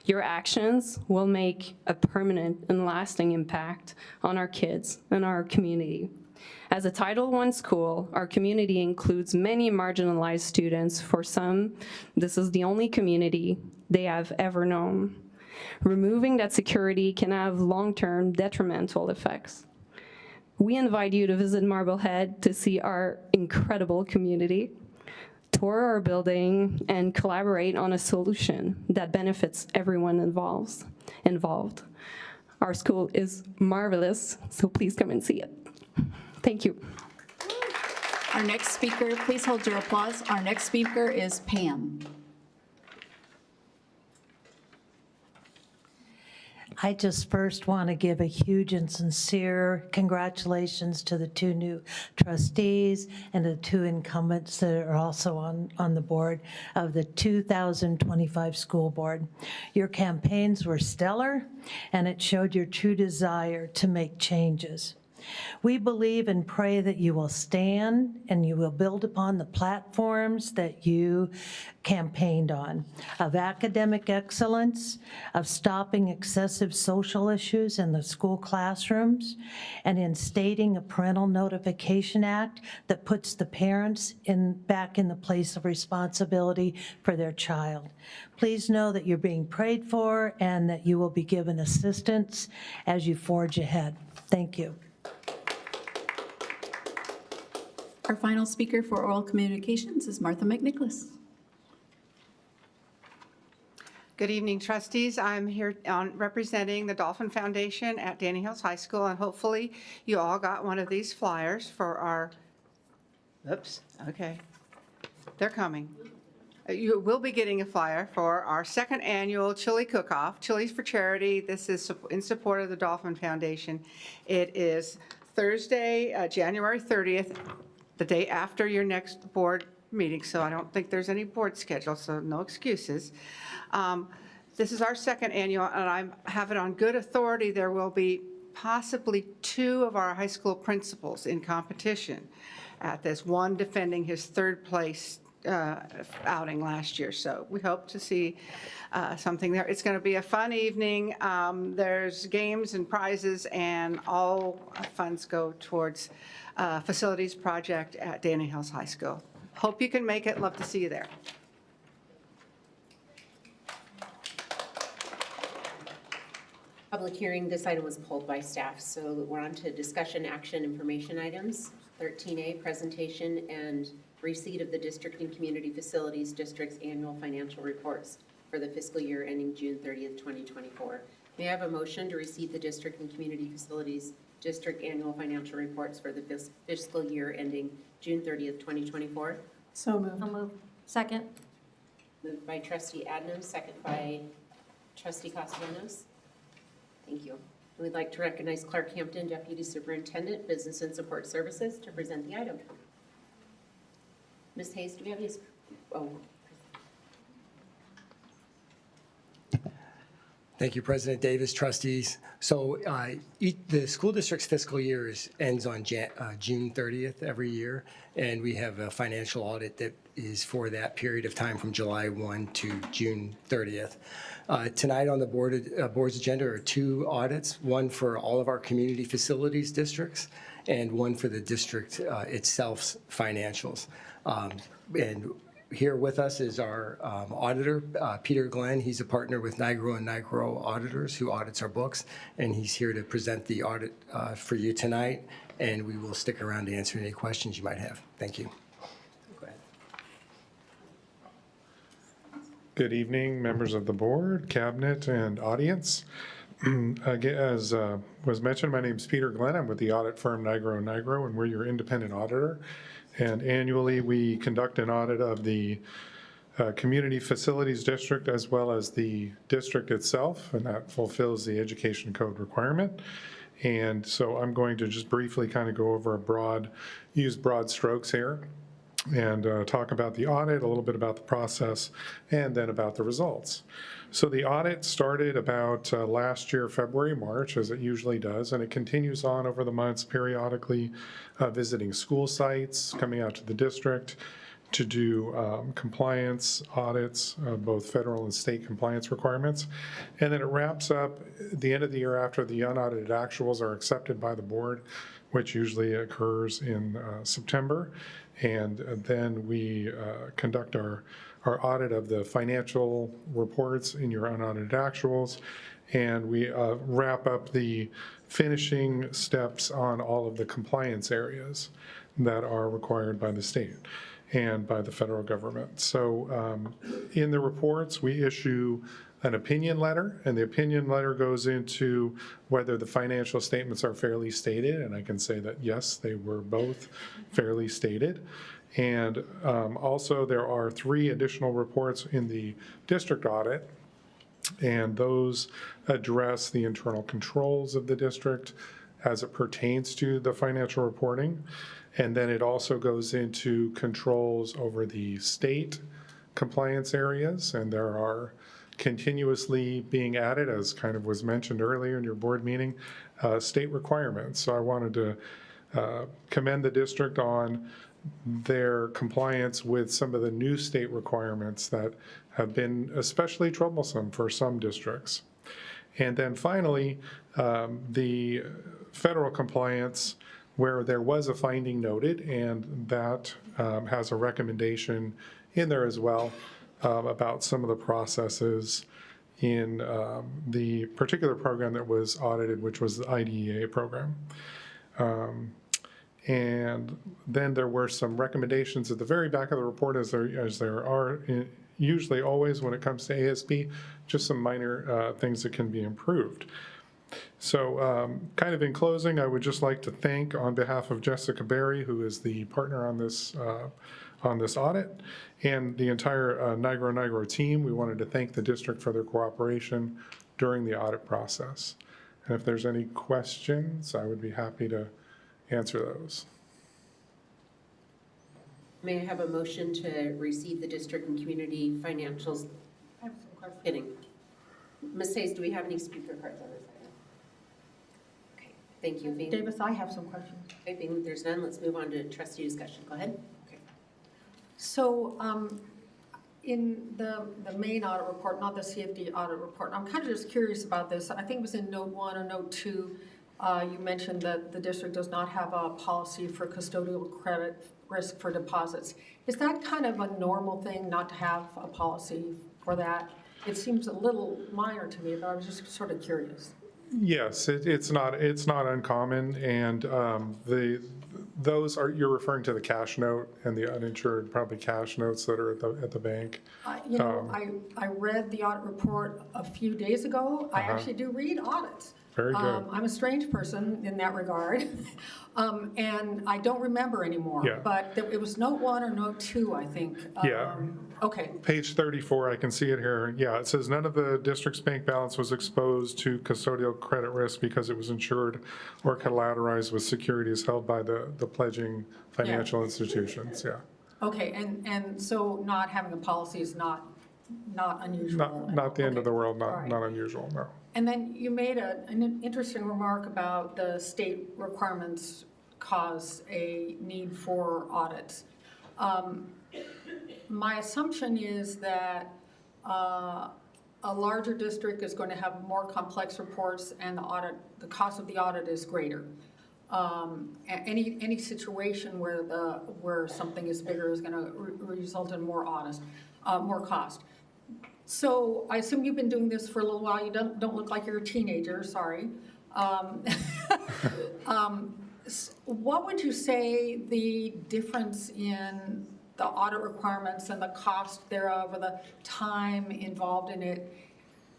Your actions will make a permanent and lasting impact on our kids and our community. As a Title I school, our community includes many marginalized students. For some, this is the only community they have ever known. Removing that security can have long-term detrimental effects. We invite you to visit Marblehead to see our incredible community, tour our building, and collaborate on a solution that benefits everyone involved. Our school is marvelous, so please come and see it. Thank you. Our next speaker, please hold your applause. Our next speaker is Pam. I just first want to give a huge and sincere congratulations to the two new trustees and the two incumbents that are also on the board of the 2025 school board. Your campaigns were stellar, and it showed your true desire to make changes. We believe and pray that you will stand and you will build upon the platforms that you campaigned on, of academic excellence, of stopping excessive social issues in the school classrooms, and in stating a parental notification act that puts the parents back in the place of responsibility for their child. Please know that you're being prayed for and that you will be given assistance as you forge ahead. Thank you. Our final speaker for oral communications is Martha McNicholas. Good evening, trustees. I'm here representing the Dolphin Foundation at Danny Hills High School, and hopefully you all got one of these flyers for our, oops, okay, they're coming. You will be getting a flyer for our second annual chili cook-off, Chili's for Charity. This is in support of the Dolphin Foundation. It is Thursday, January 30th, the day after your next board meeting, so I don't think there's any board schedule, so no excuses. This is our second annual, and I have it on good authority. There will be possibly 2 of our high school principals in competition at this, one defending his third place outing last year. So we hope to see something there. It's going to be a fun evening. There's games and prizes, and all funds go towards facilities project at Danny Hills High School. Hope you can make it. Love to see you there. Public hearing, this item was pulled by staff, so we're on to discussion, action, information items. 13A, presentation and receipt of the District and Community Facilities District's annual financial reports for the fiscal year ending June 30th, 2024. May I have a motion to receive the District and Community Facilities District annual financial reports for the fiscal year ending June 30th, 2024? So moved. I'll move. Second. Moved by Trustee Adams, second by Trustee Castellanos. Thank you. We'd like to recognize Clark Hampton, Deputy Superintendent, Business and Support Services, to present the item. Ms. Hayes, do we have any? Oh. Thank you, President Davis, trustees. So the school district's fiscal year ends on June 30th every year, and we have a financial audit that is for that period of time from July 1 to June 30th. Tonight on the board's agenda are two audits, one for all of our community facilities districts and one for the district itself's financials. And here with us is our auditor, Peter Glenn. He's a partner with Nigro and Nigro Auditors who audits our books, and he's here to present the audit for you tonight, and we will stick around to answer any questions you might have. Thank you. Go ahead. Good evening, members of the board, cabinet, and audience. Again, as was mentioned, my name is Peter Glenn. I'm with the audit firm Nigro & Nigro, and we're your independent auditor. And annually, we conduct an audit of the Community Facilities District as well as the district itself, and that fulfills the Education Code requirement. And so I'm going to just briefly kind of go over use broad strokes here and talk about the audit, a little bit about the process, and then about the results. So the audit started about last year, February, March, as it usually does, and it continues on over the months, periodically visiting school sites, coming out to the district to do compliance audits, both federal and state compliance requirements. And then it wraps up at the end of the year after the unaudited actuals are accepted by the board, which usually occurs in September. And then we conduct our audit of the financial reports in your unaudited actuals, and we wrap up the finishing steps on all of the compliance areas that are required by the state and by the federal government. So in the reports, we issue an opinion letter, and the opinion letter goes into whether the financial statements are fairly stated, and I can say that yes, they were both fairly stated. And also there are 3 additional reports in the district audit, and those address the internal controls of the district as it pertains to the financial reporting. And then it also goes into controls over the state compliance areas, and there are continuously being added, as kind of was mentioned earlier in your board meeting, state requirements. So I wanted to commend the district on their compliance with some of the new state requirements that have been especially troublesome for some districts. And then finally, the federal compliance, where there was a finding noted, and that has a recommendation in there as well about some of the processes in the particular program that was audited, which was the IDEA program. And then there were some recommendations at the very back of the report, as there are usually always when it comes to ASB, just some minor things that can be improved. So kind of in closing, I would just like to thank, on behalf of Jessica Berry, who is the partner on this audit, and the entire Nigro team. We wanted to thank the district for their cooperation during the audit process. And if there's any questions, I would be happy to answer those. May I have a motion to receive the district and community financials? I have some questions. Kidding. Ms. Hayes, do we have any speaker cards on this item? Okay, thank you. Davis, I have some questions. Okay, being there's none, let's move on to trustee discussion. Go ahead. Okay. So in the main audit report, not the CFD audit report, I'm kind of just curious about this. I think it was in note 1 or note 2, you mentioned that the district does not have a policy for custodial credit risk for deposits. Is that kind of a normal thing not to have a policy for that? It seems a little minor to me, but I was just sort of curious. Yes, it's not uncommon, and you're referring to the cash note and the uninsured, probably cash notes that are at the bank. I read the audit report a few days ago. I actually do read audits. Very good. I'm a strange person in that regard, and I don't remember anymore. Yeah. But it was note 1 or note 2, I think. Yeah. Okay. Page 34, I can see it here. Yeah, it says none of the district's bank balance was exposed to custodial credit risk because it was insured or collateralized with securities held by the pledging financial institutions. Yeah. Okay, and so not having a policy is not unusual. Not the end of the world, right. not unusual, no. And then you made an interesting remark about the state requirements cause a need for audits. My assumption is that a larger district is going to have more complex reports, and the cost of the audit is greater. Any situation where something is bigger is going to result in more cost. So I assume you've been doing this for a little while. You don't look like you're a teenager. Sorry. What would you say the difference in the audit requirements and the cost thereof, or the time involved in it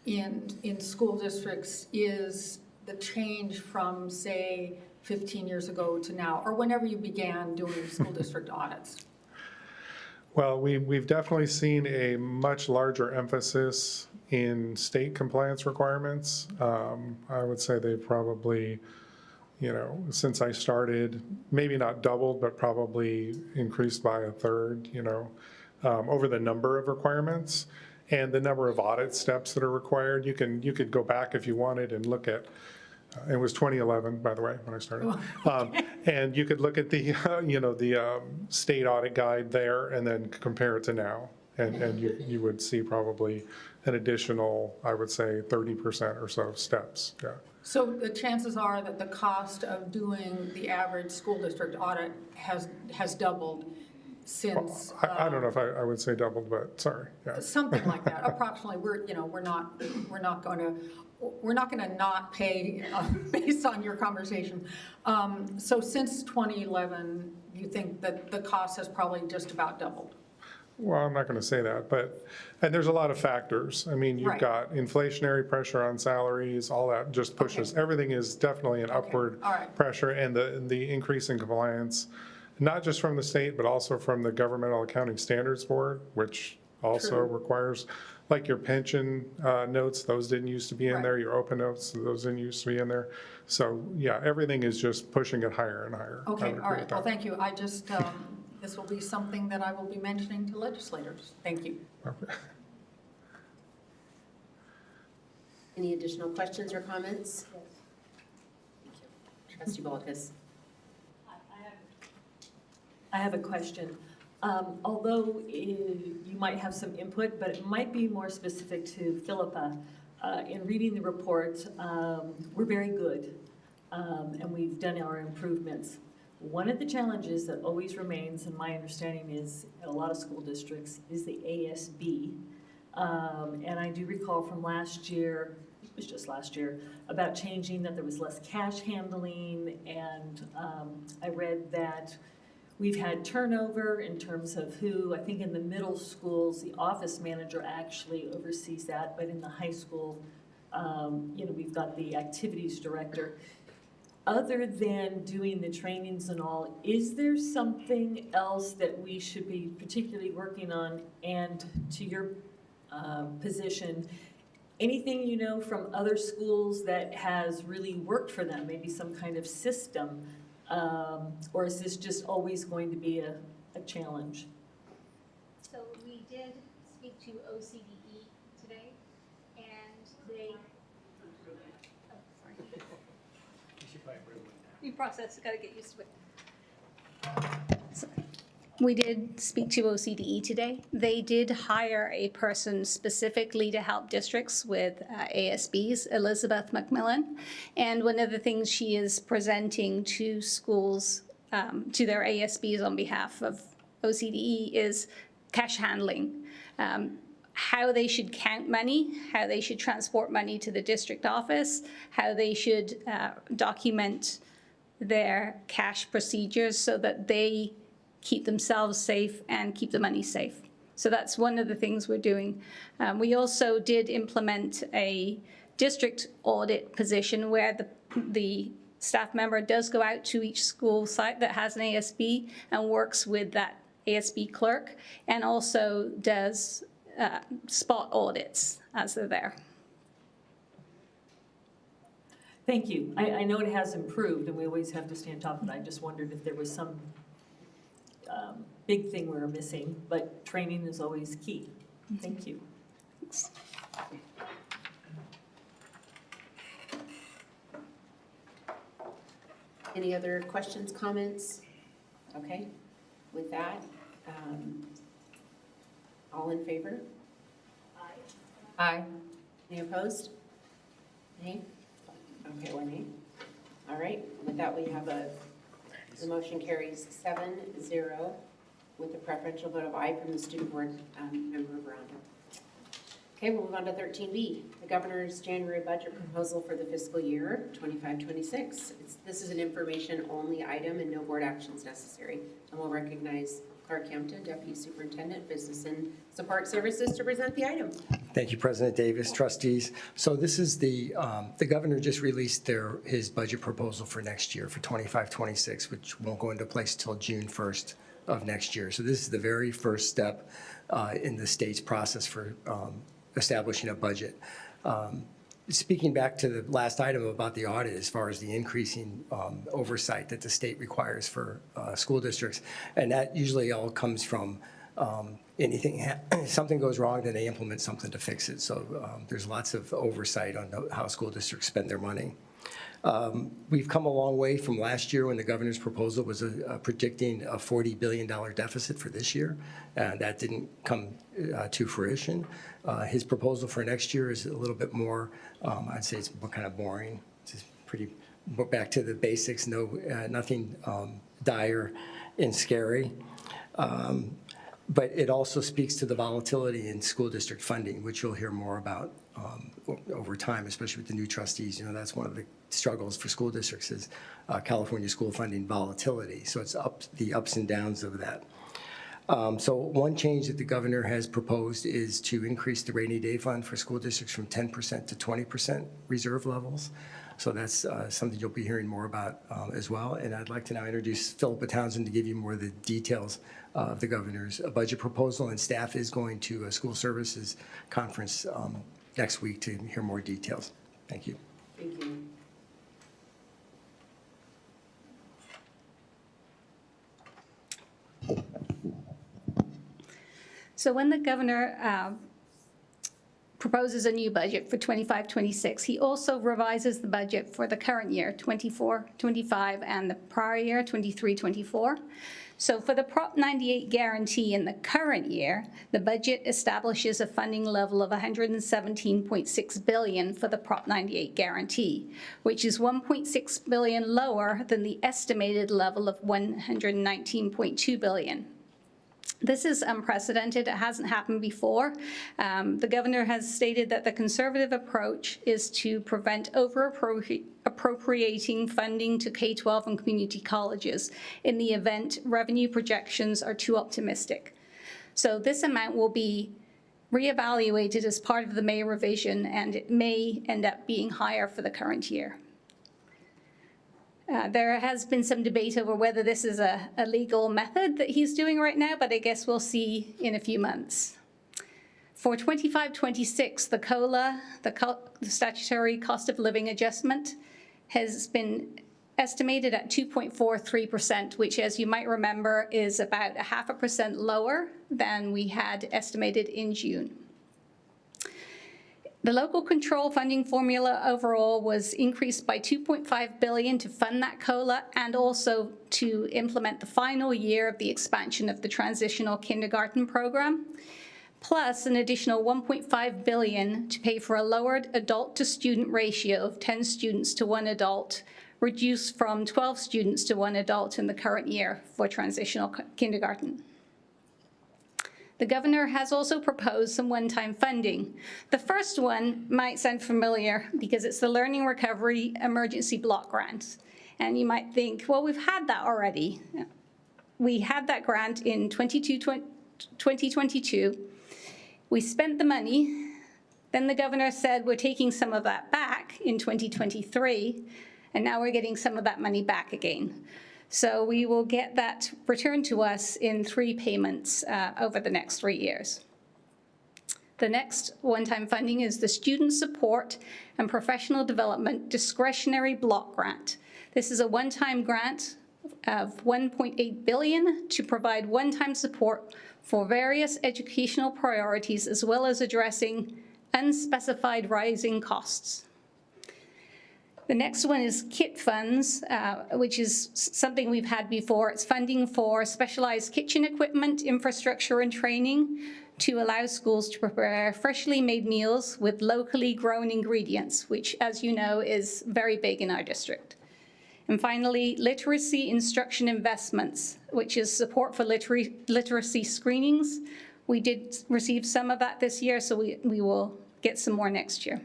in school districts, is the change from, say, 15 years ago to now, or whenever you began doing school district audits? Well, we've definitely seen a much larger emphasis in state compliance requirements. I would say they probably, since I started, maybe not doubled, but probably increased by a third, over the number of requirements and the number of audit steps that are required. You could go back if you wanted and look at, it was 2011, by the way, when I started. And you could look at the, the state audit guide there and then compare it to now. And you would see probably an additional, I would say, 30% or so steps, yeah. So the chances are that the cost of doing the average school district audit has doubled since. I don't know if I would say doubled, but sorry, yeah. Something like that, approximately. We're not going to not pay based on your conversation. So since 2011, you think that the cost has probably just about doubled? Well, I'm not going to say that, and there's a lot of factors. I mean, you've got inflationary pressure on salaries, all that just pushes. Everything is definitely an upward pressure, and the increase in compliance, not just from the state, but also from the Governmental Accounting Standards Board, which also requires, like your pension notes, those didn't used to be in there, your open notes, those didn't used to be in there. So yeah, everything is just pushing it higher and higher. Okay, all right, well, thank you. I just, this will be something that I will be mentioning to legislators. Thank you. Okay. Any additional questions or comments? Trustee Bolkus. I have a question. Although you might have some input, but it might be more specific to Philippa. In reading the report, we're very good, and we've done our improvements. One of the challenges that always remains, in my understanding, is at a lot of school districts, is the ASB. And I do recall from last year, it was just last year, about changing that there was less cash handling, and I read that we've had turnover in terms of who, I think in the middle schools, the office manager actually oversees that, but in the high school, we've got the activities director. Other than doing the trainings and all, is there something else that we should be particularly working on? And to your position, anything you know from other schools that has really worked for them, maybe some kind of system? Or is this just always going to be a challenge? So we did speak to OCDE today, and they, you process, got to get used to it. So we did speak to OCDE today. They did hire a person specifically to help districts with ASBs, Elizabeth McMillan. And one of the things she is presenting to schools, to their ASBs on behalf of OCDE, is cash handling. how they should count money, how they should transport money to the district office, how they should document their cash procedures so that they keep themselves safe and keep the money safe. So that's one of the things we're doing. We also did implement a district audit position where the staff member does go out to each school site that has an ASB and works with that ASB clerk, and also does spot audits as they're there. Thank you. I know it has improved, and we always have to stay on top of it. I just wondered if there was some big thing we were missing, but training is always key. Thank you. Thanks. Any other questions, comments? Okay, with that, all in favor? Aye. Any opposed? Nay? Okay, one nay. All right, with that, we have the motion carries 7-0 with a preferential vote of aye from the student board member Brown. Okay, we'll move on to 13B, the governor's January budget proposal for the fiscal year 25-26. This is an information-only item and no board actions necessary. And we'll recognize Clark Hampton, Deputy Superintendent, Business and Support Services, to present the item. Thank you, President Davis, trustees. So this is the governor just released his budget proposal for next year for 25-26, which won't go into place till June 1st of next year. So this is the very first step in the state's process for establishing a budget. Speaking back to the last item about the audit, as far as the increasing oversight that the state requires for school districts, and that usually all comes from something goes wrong, then they implement something to fix it. So there's lots of oversight on how school districts spend their money. We've come a long way from last year when the governor's proposal was predicting a $40 billion deficit for this year. That didn't come to fruition. His proposal for next year is a little bit more, I'd say it's more kind of boring. It's just pretty back to the basics, nothing dire and scary. But it also speaks to the volatility in school district funding, which you'll hear more about over time, especially with the new trustees. That's one of the struggles for school districts is California school funding volatility. So it's the ups and downs of that. So one change that the governor has proposed is to increase the rainy day fund for school districts from 10% to 20% reserve levels. So that's something you'll be hearing more about as well. And I'd like to now introduce Philippa Townsend to give you more of the details of the governor's budget proposal. And staff is going to a school services conference next week to hear more details. Thank you. Thank you. So when the governor proposes a new budget for 25-26, he also revises the budget for the current year, 24-25, and the prior year, 23-24. So for the Prop 98 guarantee in the current year, the budget establishes a funding level of $117.6 billion for the Prop 98 guarantee, which is $1.6 billion lower than the estimated level of $119.2 billion. This is unprecedented. It hasn't happened before. The governor has stated that the conservative approach is to prevent over-appropriating funding to K-12 and community colleges in the event revenue projections are too optimistic. So this amount will be reevaluated as part of the May revision, and it may end up being higher for the current year. There has been some debate over whether this is a legal method that he's doing right now, but I guess we'll see in a few months. For 25-26, the COLA, the statutory cost of living adjustment, has been estimated at 2.43%, which, as you might remember, is about 0.5% lower than we had estimated in June. The local control funding formula overall was increased by $2.5 billion to fund that COLA and also to implement the final year of the expansion of the transitional kindergarten program, plus an additional $1.5 billion to pay for a lowered adult-to-student ratio of 10 students to 1 adult, reduced from 12 students to 1 adult in the current year for transitional kindergarten. The governor has also proposed some one-time funding. The first one might sound familiar because it's the Learning Recovery Emergency Block Grant. And you might think, well, we've had that already. We had that grant in 2022. We spent the money. Then the governor said we're taking some of that back in 2023, and now we're getting some of that money back again. So we will get that returned to us in 3 payments over the next 3 years. The next one-time funding is the Student Support and Professional Development Discretionary Block Grant. This is a one-time grant of $1.8 billion to provide one-time support for various educational priorities, as well as addressing unspecified rising costs. The next one is KIT funds, which is something we've had before. It's funding for specialized kitchen equipment, infrastructure, and training to allow schools to prepare freshly made meals with locally grown ingredients, which, as you know, is very big in our district. And finally, literacy instruction investments, which is support for literacy screenings. We did receive some of that this year, so we will get some more next year.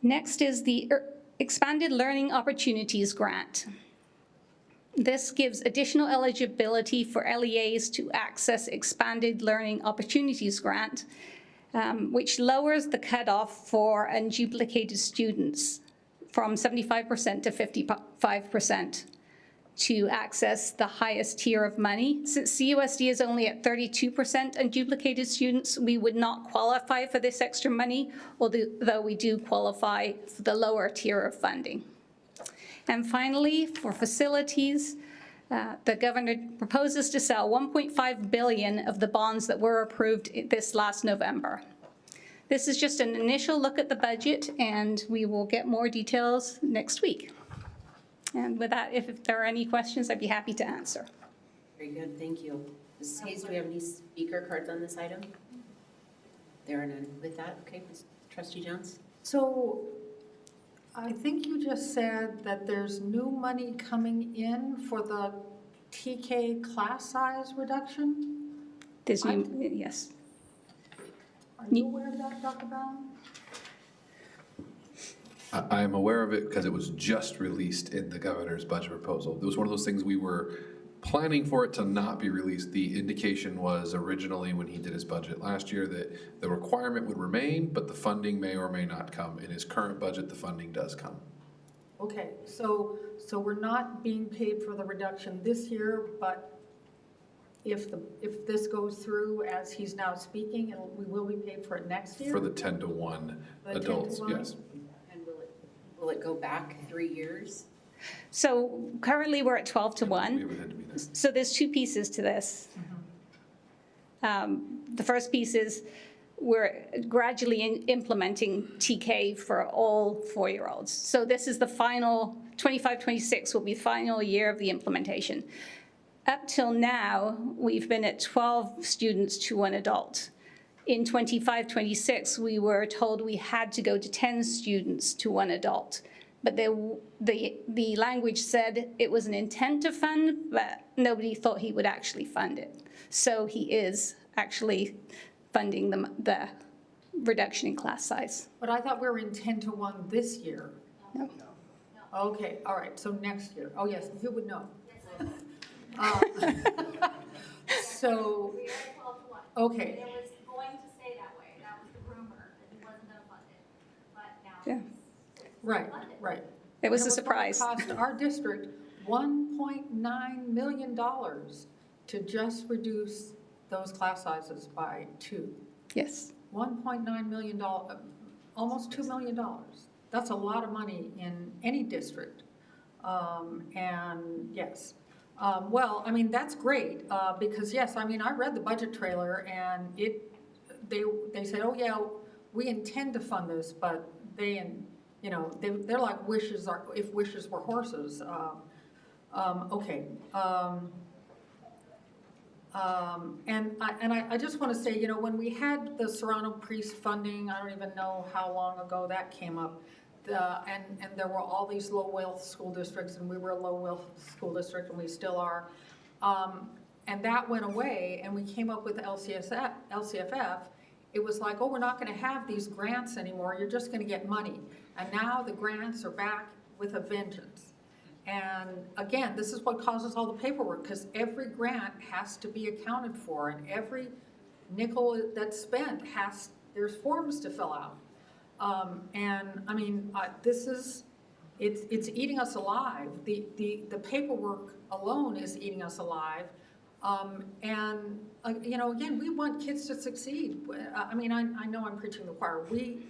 Next is the Expanded Learning Opportunities Grant. This gives additional eligibility for LEAs to access Expanded Learning Opportunities Grant, which lowers the cutoff for unduplicated students from 75% to 55% to access the highest tier of money. Since CUSD is only at 32% unduplicated students, we would not qualify for this extra money, although we do qualify for the lower tier of funding. And finally, for facilities, the governor proposes to sell $1.5 billion of the bonds that were approved this last November. This is just an initial look at the budget, and we will get more details next week. And with that, if there are any questions, I'd be happy to answer. Very good, thank you. Mrs. Hayes, do we have any speaker cards on this item? There are none. With that, okay, Trustee Jones? So I think you just said that there's new money coming in for the TK class size reduction? There's new, yes. Are you aware of that, Dr. Brown? I am aware of it because it was just released in the governor's budget proposal. It was one of those things we were planning for it to not be released. The indication was originally when he did his budget last year that the requirement would remain, but the funding may or may not come. In his current budget, the funding does come. Okay, so we're not being paid for the reduction this year, but if this goes through as he's now speaking, we will be paid for it next year? For the 10-to-1 adults, yes. And will it go back 3 years? So currently we're at 12-to-1. So there's 2 pieces to this. The first piece is we're gradually implementing TK for all 4-year-olds. So this is the final, 25-26 will be the final year of the implementation. Up till now, we've been at 12 students to 1 adult. In 25-26, we were told we had to go to 10 students to 1 adult. But the language said it was an intent to fund, but nobody thought he would actually fund it. So he is actually funding the reduction in class size. But I thought we were in 10-to-1 this year. No. Okay, all right, so next year. Oh, yes, you would know. So, okay. It was going to stay that way. That was the rumor, that he wasn't going to fund it. But now Yeah. Right. It was And a surprise. It cost our district $1.9 million to just reduce those class sizes by 2. Yes. $1.9 million, almost $2 million. That's a lot of money in any district. And yes. Well, I mean, that's great, because yes, I mean, I read the budget trailer and they said, oh yeah, we intend to fund this, but they're like wishes are, if wishes were horses. Okay. And I just want to say, when we had the Serrano Priest funding, I don't even know how long ago that came up. And there were all these low wealth school districts, and we were a low wealth school district, and we still are. and that went away, and we came up with LCFF, it was like, oh, we're not gonna have these grants anymore, you're just gonna get money. And now the grants are back with a vengeance. And again, this is what causes all the paperwork, because every grant has to be accounted for, and every nickel that's spent there's forms to fill out. And I mean, it's eating us alive. The paperwork alone is eating us alive. And again, we want kids to succeed. I mean, I know I'm preaching the choir. We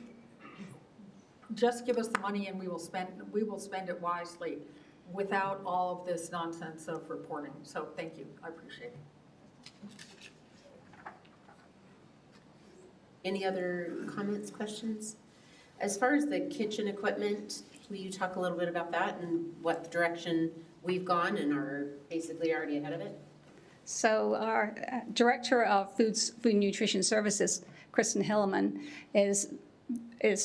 just give us the money and we will spend it wisely without all of this nonsense of reporting. So thank you, I appreciate it. Any other comments, questions? As far as the kitchen equipment, will you talk a little bit about that and what direction we've gone and are basically already ahead of it? So our Director of Food Nutrition Services, Kristen Hilleman, is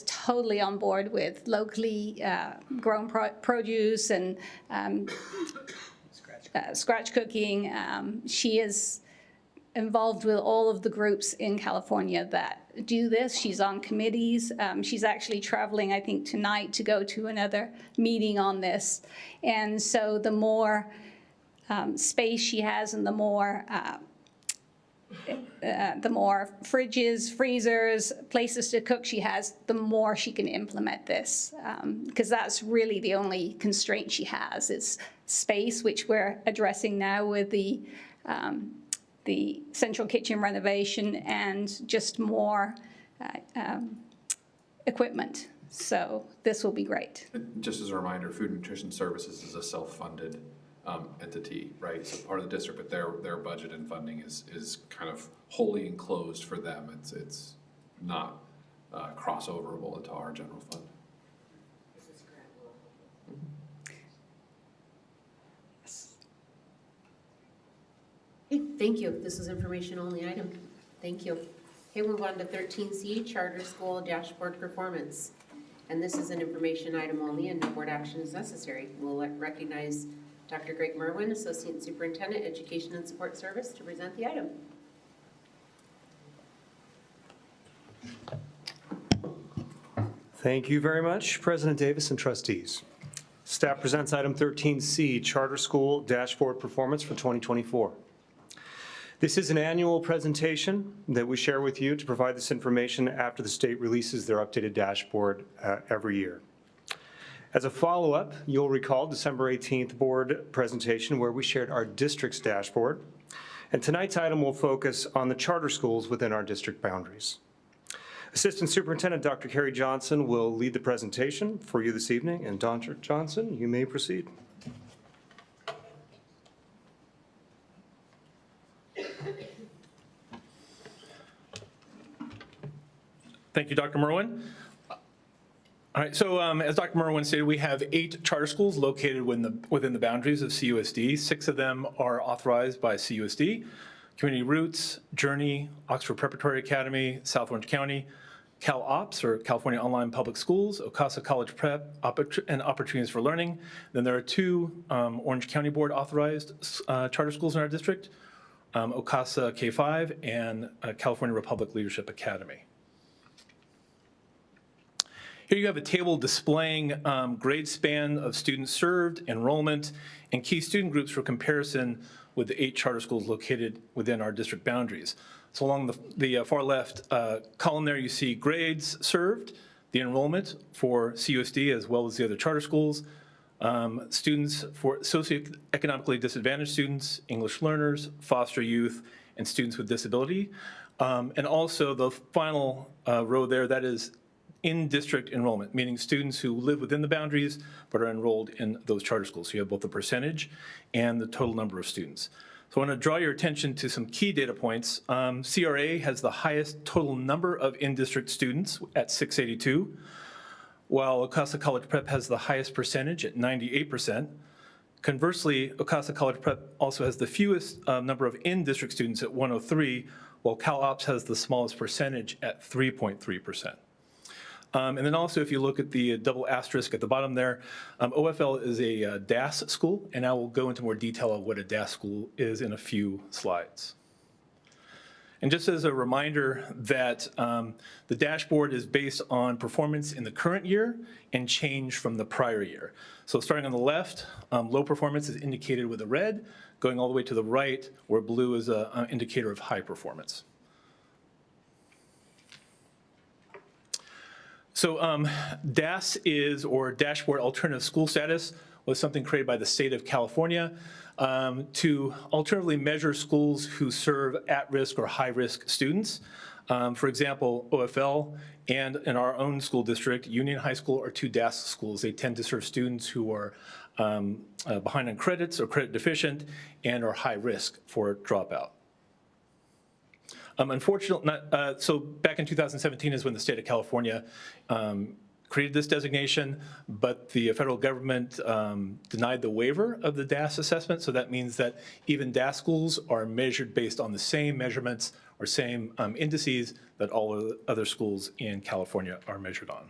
totally on board with locally grown produce and scratch cooking. She is involved with all of the groups in California that do this. She's on committees. She's actually traveling, I think, tonight to go to another meeting on this. And so the more space she has and the more fridges, freezers, places to cook she has, the more she can implement this. Because that's really the only constraint she has is space, which we're addressing now with the central kitchen renovation and just more equipment. So this will be great. Just as a reminder, Food and Nutrition Services is a self-funded entity, right? So part of the district, but their budget and funding is kind of wholly enclosed for them. It's not crossoverable into our general fund. Okay, thank you. This is information only item. Thank you. Okay, we'll move on to 13C, Charter School Dashboard Performance. And this is an information item only and no board action is necessary. We'll recognize Dr. Greg Merwin, Associate Superintendent, Education and Support Service, to present the item. Thank you very much, President Davis and trustees. Staff presents item 13C, Charter School Dashboard Performance for 2024. This is an annual presentation that we share with you to provide this information after the state releases their updated dashboard every year. As a follow-up, you'll recall December 18th board presentation where we shared our district's dashboard. And tonight's item will focus on the charter schools within our district boundaries. Assistant Superintendent Dr. Carrie Johnson will lead the presentation for you this evening. And Dr. Johnson, you may proceed. Thank you, Dr. Merwin. All right, so as Dr. Merwin stated, we have 8 charter schools located within the boundaries of CUSD. 6 of them are authorized by CUSD: Community Roots, Journey, Oxford Preparatory Academy, South Orange County, Cal Ops, or California Online Public Schools, Ocasa College Prep, and Opportunities for Learning. Then there are 2 Orange County Board authorized charter schools in our district, Ocasa K-5 and California Republic Leadership Academy. Here you have a table displaying grade span of students served, enrollment, and key student groups for comparison with the 8 charter schools located within our district boundaries. So along the far left column there, you see grades served, the enrollment for CUSD as well as the other charter schools, students for socioeconomically disadvantaged students, English learners, foster youth, and students with disability. And also the final row there, that is in-district enrollment, meaning students who live within the boundaries but are enrolled in those charter schools. So you have both the percentage and the total number of students. So I want to draw your attention to some key data points. CRA has the highest total number of in-district students at 682, while Ocasa College Prep has the highest percentage at 98%. Conversely, Ocasa College Prep also has the fewest number of in-district students at 103, while Cal Ops has the smallest percentage at 3.3%. And then also, if you look at the double asterisk at the bottom there, OFL is a DAS school, and I will go into more detail of what a DAS school is in a few slides. And just as a reminder that the dashboard is based on performance in the current year and change from the prior year. So starting on the left, low performance is indicated with a red, going all the way to the right, where blue is an indicator of high performance. So DAS is, or Dashboard Alternative School Status, was something created by the state of California to alternatively measure schools who serve at-risk or high-risk students. For example, OFL and in our own school district, Union High School, are two DAS schools. They tend to serve students who are behind on credits or credit deficient and are high risk for dropout. Unfortunately, so back in 2017 is when the state of California created this designation, but the federal government denied the waiver of the DAS assessment. So that means that even DAS schools are measured based on the same measurements or same indices that all other schools in California are measured on.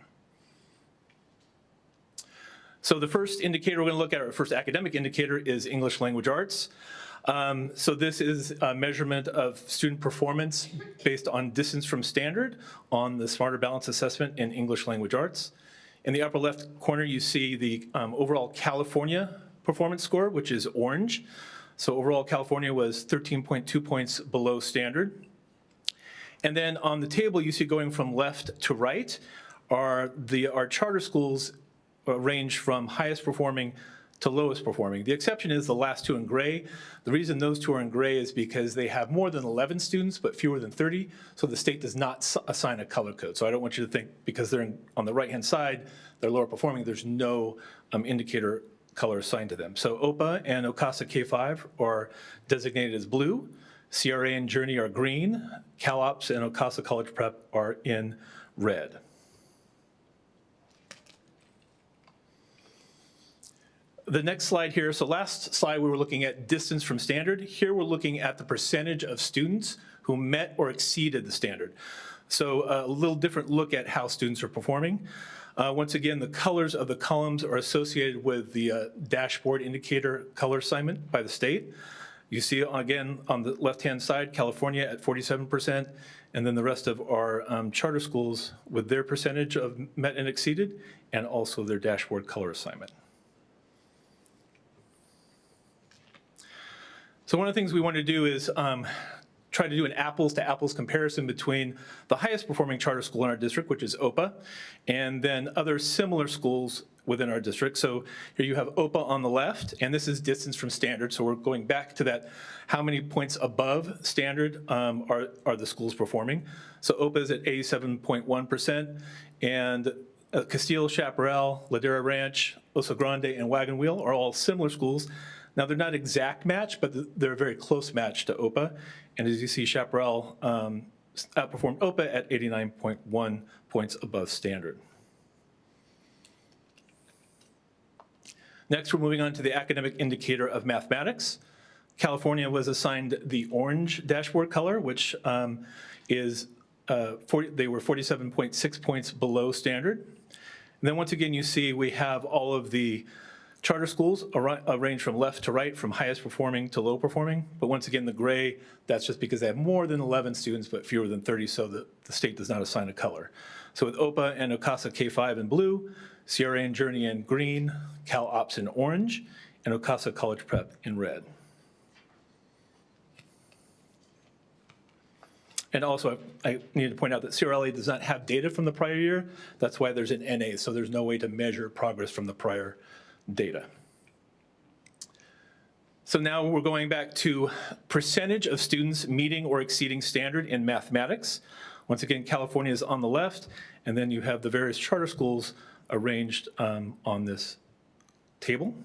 So the first indicator we're going to look at, our first academic indicator, is English Language Arts. So this is a measurement of student performance based on distance from standard on the Smarter Balance Assessment in English Language Arts. In the upper left corner, you see the overall California performance score, which is orange. So overall, California was 13.2 points below standard. And then on the table, you see going from left to right are our charter schools range from highest performing to lowest performing. The exception is the last two in gray. The reason those two are in gray is because they have more than 11 students, but fewer than 30, so the state does not assign a color code. So I don't want you to think because they're on the right-hand side, they're lower performing, there's no indicator color assigned to them. So OPA and OCASA K5 are designated as blue, CRA and Journey are green, CalOps and OCASA College Prep are in red. The next slide here, so last slide we were looking at distance from standard. Here we're looking at the percentage of students who met or exceeded the standard. So a little different look at how students are performing. Once again, the colors of the columns are associated with the dashboard indicator color assignment by the state. You see again on the left-hand side, California at 47%, and then the rest of our charter schools with their percentage of met and exceeded, and also their dashboard color assignment. So one of the things we want to do is try to do an apples-to-apples comparison between the highest performing charter school in our district, which is OPA, and then other similar schools within our district. So here you have OPA on the left, and this is distance from standard. So we're going back to that, how many points above standard are the schools performing. So OPA is at 87.1%, and Castile, Chaparral, Ladera Ranch, Oso Grande, and Wagon Wheel are all similar schools. Now, they're not exact match, but they're a very close match to OPA. And as you see, Chaparral outperformed OPA at 89.1 points above standard. Next, we're moving on to the academic indicator of mathematics. California was assigned the orange dashboard color, which is, they were 47.6 points below standard. And then once again, you see we have all of the charter schools range from left to right, from highest performing to low performing. But once again, the gray, that's just because they have more than 11 students, but fewer than 30, so the state does not assign a color. So with OPA and OCASA K5 in blue, CRA and Journey in green, CalOps in orange, and OCASA College Prep in red. And also, I need to point out that CRLA does not have data from the prior year. That's why there's an NA, so there's no way to measure progress from the prior data. So now we're going back to percentage of students meeting or exceeding standard in mathematics. Once again, California is on the left, and then you have the various charter schools arranged on this table.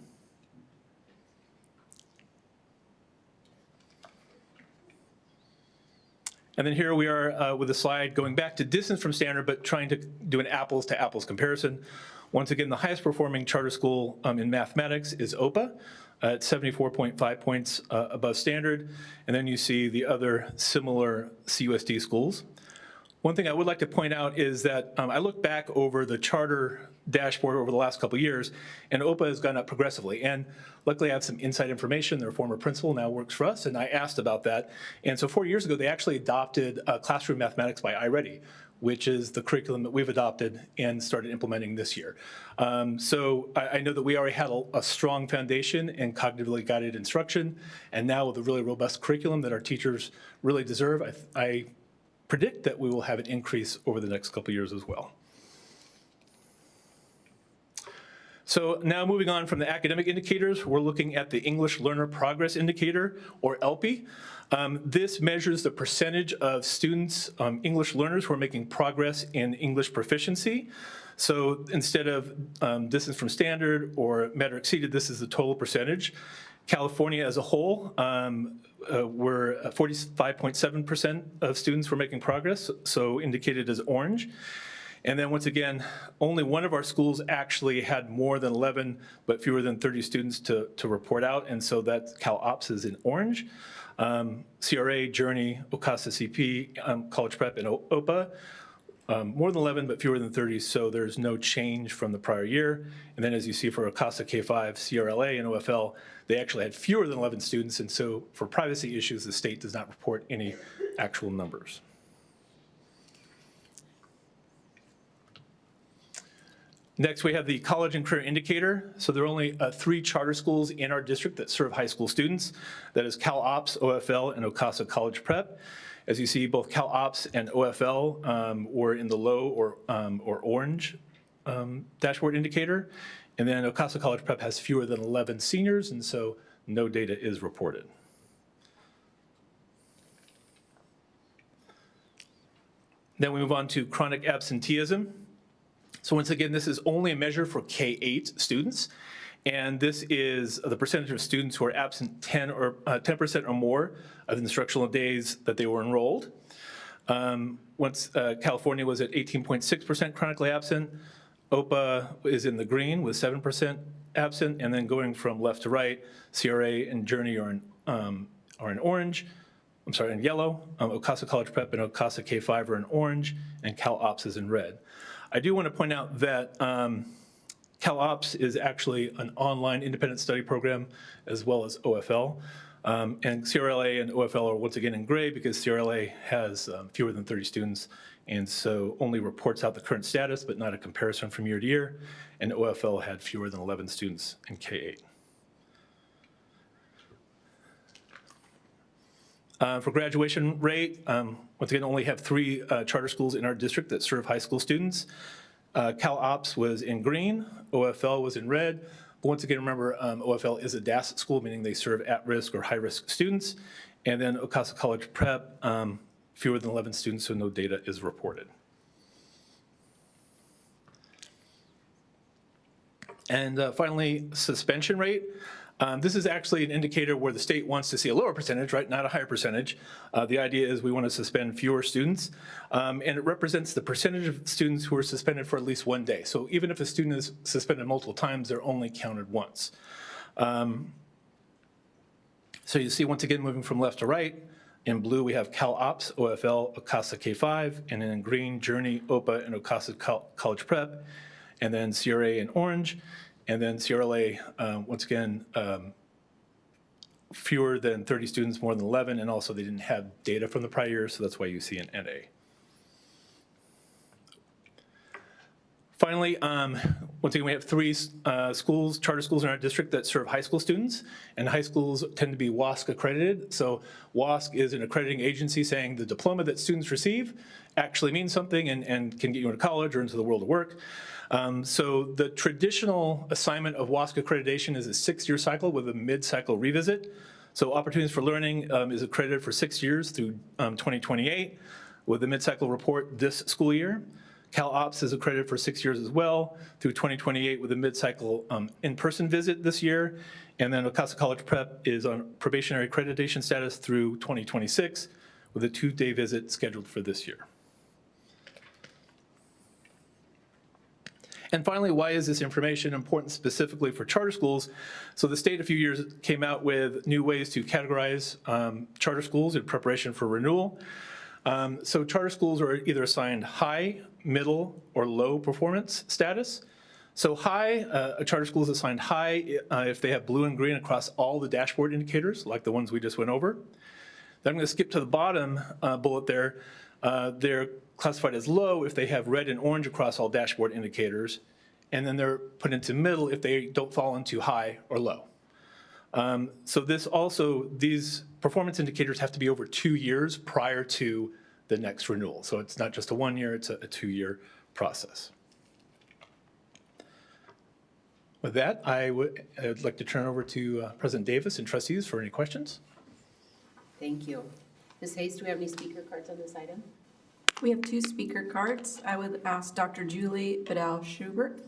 And then here we are with a slide going back to distance from standard, but trying to do an apples-to-apples comparison. Once again, the highest performing charter school in mathematics is OPA at 74.5 points above standard. And then you see the other similar CUSD schools. One thing I would like to point out is that I look back over the charter dashboard over the last couple of years, and OPA has gone up progressively. And luckily, I have some inside information. Their former principal now works for us, and I asked about that. And so 4 years ago, they actually adopted classroom mathematics by iReady, which is the curriculum that we've adopted and started implementing this year. So I know that we already had a strong foundation in cognitively guided instruction, and now with a really robust curriculum that our teachers really deserve, I predict that we will have an increase over the next couple of years as well. So now moving on from the academic indicators, we're looking at the English Learner Progress Indicator, or ELPI. This measures the percentage of students, English learners, who are making progress in English proficiency. So instead of distance from standard or met or exceeded, this is the total percentage. California as a whole, were 45.7% of students were making progress, so indicated as orange. And then once again, only one of our schools actually had more than 11 but fewer than 30 students to report out, and so that Cal Ops is in orange. CRA, Journey, OCASA CP, College Prep, and OPA, more than 11 but fewer than 30, so there's no change from the prior year. And then as you see for OCASA K5, CRLA, and OFL, they actually had fewer than 11 students, and so for privacy issues, the state does not report any actual numbers. Next, we have the College and Career Indicator. So there are only 3 charter schools in our district that serve high school students. That is Cal Ops, OFL, and OCASA College Prep. As you see, both Cal Ops and OFL were in the low or orange dashboard indicator. And then OCASA College Prep has fewer than 11 seniors, and so no data is reported. Then we move on to chronic absenteeism. So once again, this is only a measure for K-8 students, and this is the percentage of students who are absent 10% or more of the instructional days that they were enrolled. California was at 18.6% chronically absent. OPA is in the green with 7% absent, and then going from left to right, CRA and Journey are in orange. I'm sorry, in yellow. OCASA College Prep and OCASA K5 are in orange, and Cal Ops is in red. I do want to point out that Cal Ops is actually an online independent study program, as well as OFL. And CRLA and OFL are once again in gray because CRLA has fewer than 30 students, and so only reports out the current status, but not a comparison from year to year. And OFL had fewer than 11 students in K-8. For graduation rate, once again, only have 3 charter schools in our district that serve high school students. Cal Ops was in green, OFL was in red. But once again, remember, OFL is a DAS school, meaning they serve at-risk or high-risk students. And then OCASA College Prep, fewer than 11 students, so no data is reported. And finally, suspension rate. This is actually an indicator where the state wants to see a lower percentage, right, not a higher percentage. The idea is we want to suspend fewer students, and it represents the percentage of students who are suspended for at least 1 day. So even if a student is suspended multiple times, they're only counted once. So you see, once again, moving from left to right, in blue we have Cal Ops, OFL, OCASA K5, and then in green, Journey, OPA, and OCASA College Prep, and then CRA in orange. And then CRLA, once again, fewer than 30 students, more than 11, and also they didn't have data from the prior year, so that's why you see an NA. Finally, once again, we have 3 schools, charter schools in our district that serve high school students, and high schools tend to be WASC accredited. So WASC is an accrediting agency saying the diploma that students receive actually means something and can get you into college or into the world of work. So the traditional assignment of WASC accreditation is a 6-year cycle with a mid-cycle revisit. So Opportunities for Learning is accredited for 6 years through 2028 with a mid-cycle report this school year. Cal Ops is accredited for 6 years as well through 2028 with a mid-cycle in-person visit this year. And then OCASA College Prep is on probationary accreditation status through 2026 with a 2-day visit scheduled for this year. And finally, why is this information important specifically for charter schools? So the state a few years came out with new ways to categorize charter schools in preparation for renewal. So charter schools are either assigned high, middle, or low performance status. So high, a charter school is assigned high if they have blue and green across all the dashboard indicators, like the ones we just went over. Then I'm going to skip to the bottom bullet there. They're classified as low if they have red and orange across all dashboard indicators. And then they're put into middle if they don't fall into high or low. So these performance indicators have to be over 2 years prior to the next renewal. So it's not just a 1 year, it's a 2-year process. With that, I'd like to turn over to President Davis and trustees for any questions. Thank you. Ms. Hayes, do we have any speaker cards on this item? We have 2 speaker cards. I would ask Dr. Julie Bedell-Schubert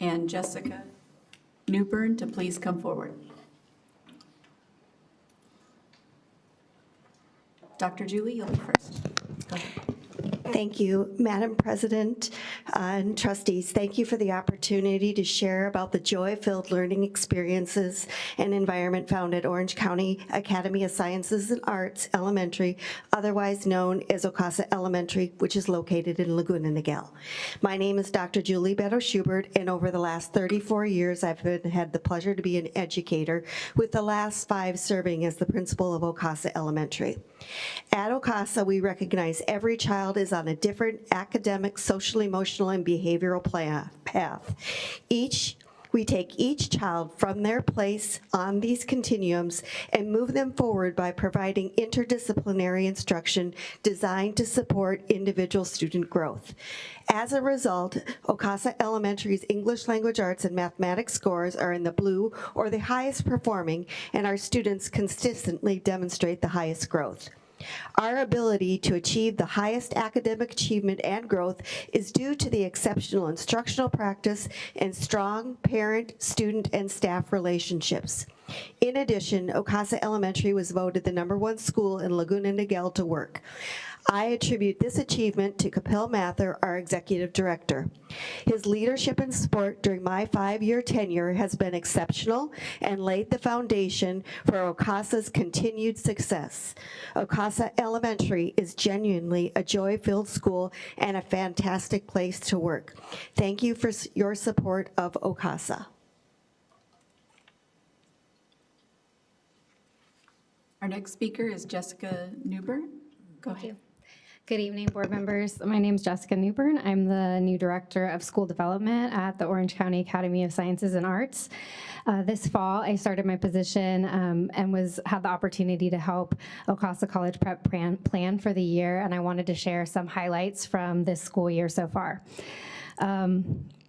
and Jessica Newbern to please come forward. Dr. Julie, you'll be first. Go ahead. Thank you, Madam President and trustees. Thank you for the opportunity to share about the joy-filled learning experiences and environment found at Orange County Academy of Sciences and Arts Elementary, otherwise known as Ocasa Elementary, which is located in Laguna Niguel. My name is Dr. Julie Bedell-Schubert, and over the last 34 years, I've had the pleasure to be an educator, with the last 5 serving as the principal of Ocasa Elementary. At Ocasa, we recognize every child is on a different academic, social, emotional, and behavioral path. We take each child from their place on these continuums and move them forward by providing interdisciplinary instruction designed to support individual student growth. As a result, Ocasa Elementary's English language arts and mathematics scores are in the blue or the highest performing, and our students consistently demonstrate the highest growth. Our ability to achieve the highest academic achievement and growth is due to the exceptional instructional practice and strong parent, student, and staff relationships. In addition, Ocasa Elementary was voted the #1 school in Laguna Niguel to work. I attribute this achievement to Capel Mather, our executive director. His leadership and support during my 5-year tenure has been exceptional and laid the foundation for Ocasa's continued success. Ocasa Elementary is genuinely a joy-filled school and a fantastic place to work. Thank you for your support of Ocasa. Our next speaker is Jessica Newbern. Go ahead. Good evening, board members. My name is Jessica Newbern. I'm the new director of school development at the Orange County Academy of Sciences and Arts. This fall, I started my position and had the opportunity to help Ocasa College Prep plan for the year, and I wanted to share some highlights from this school year so far.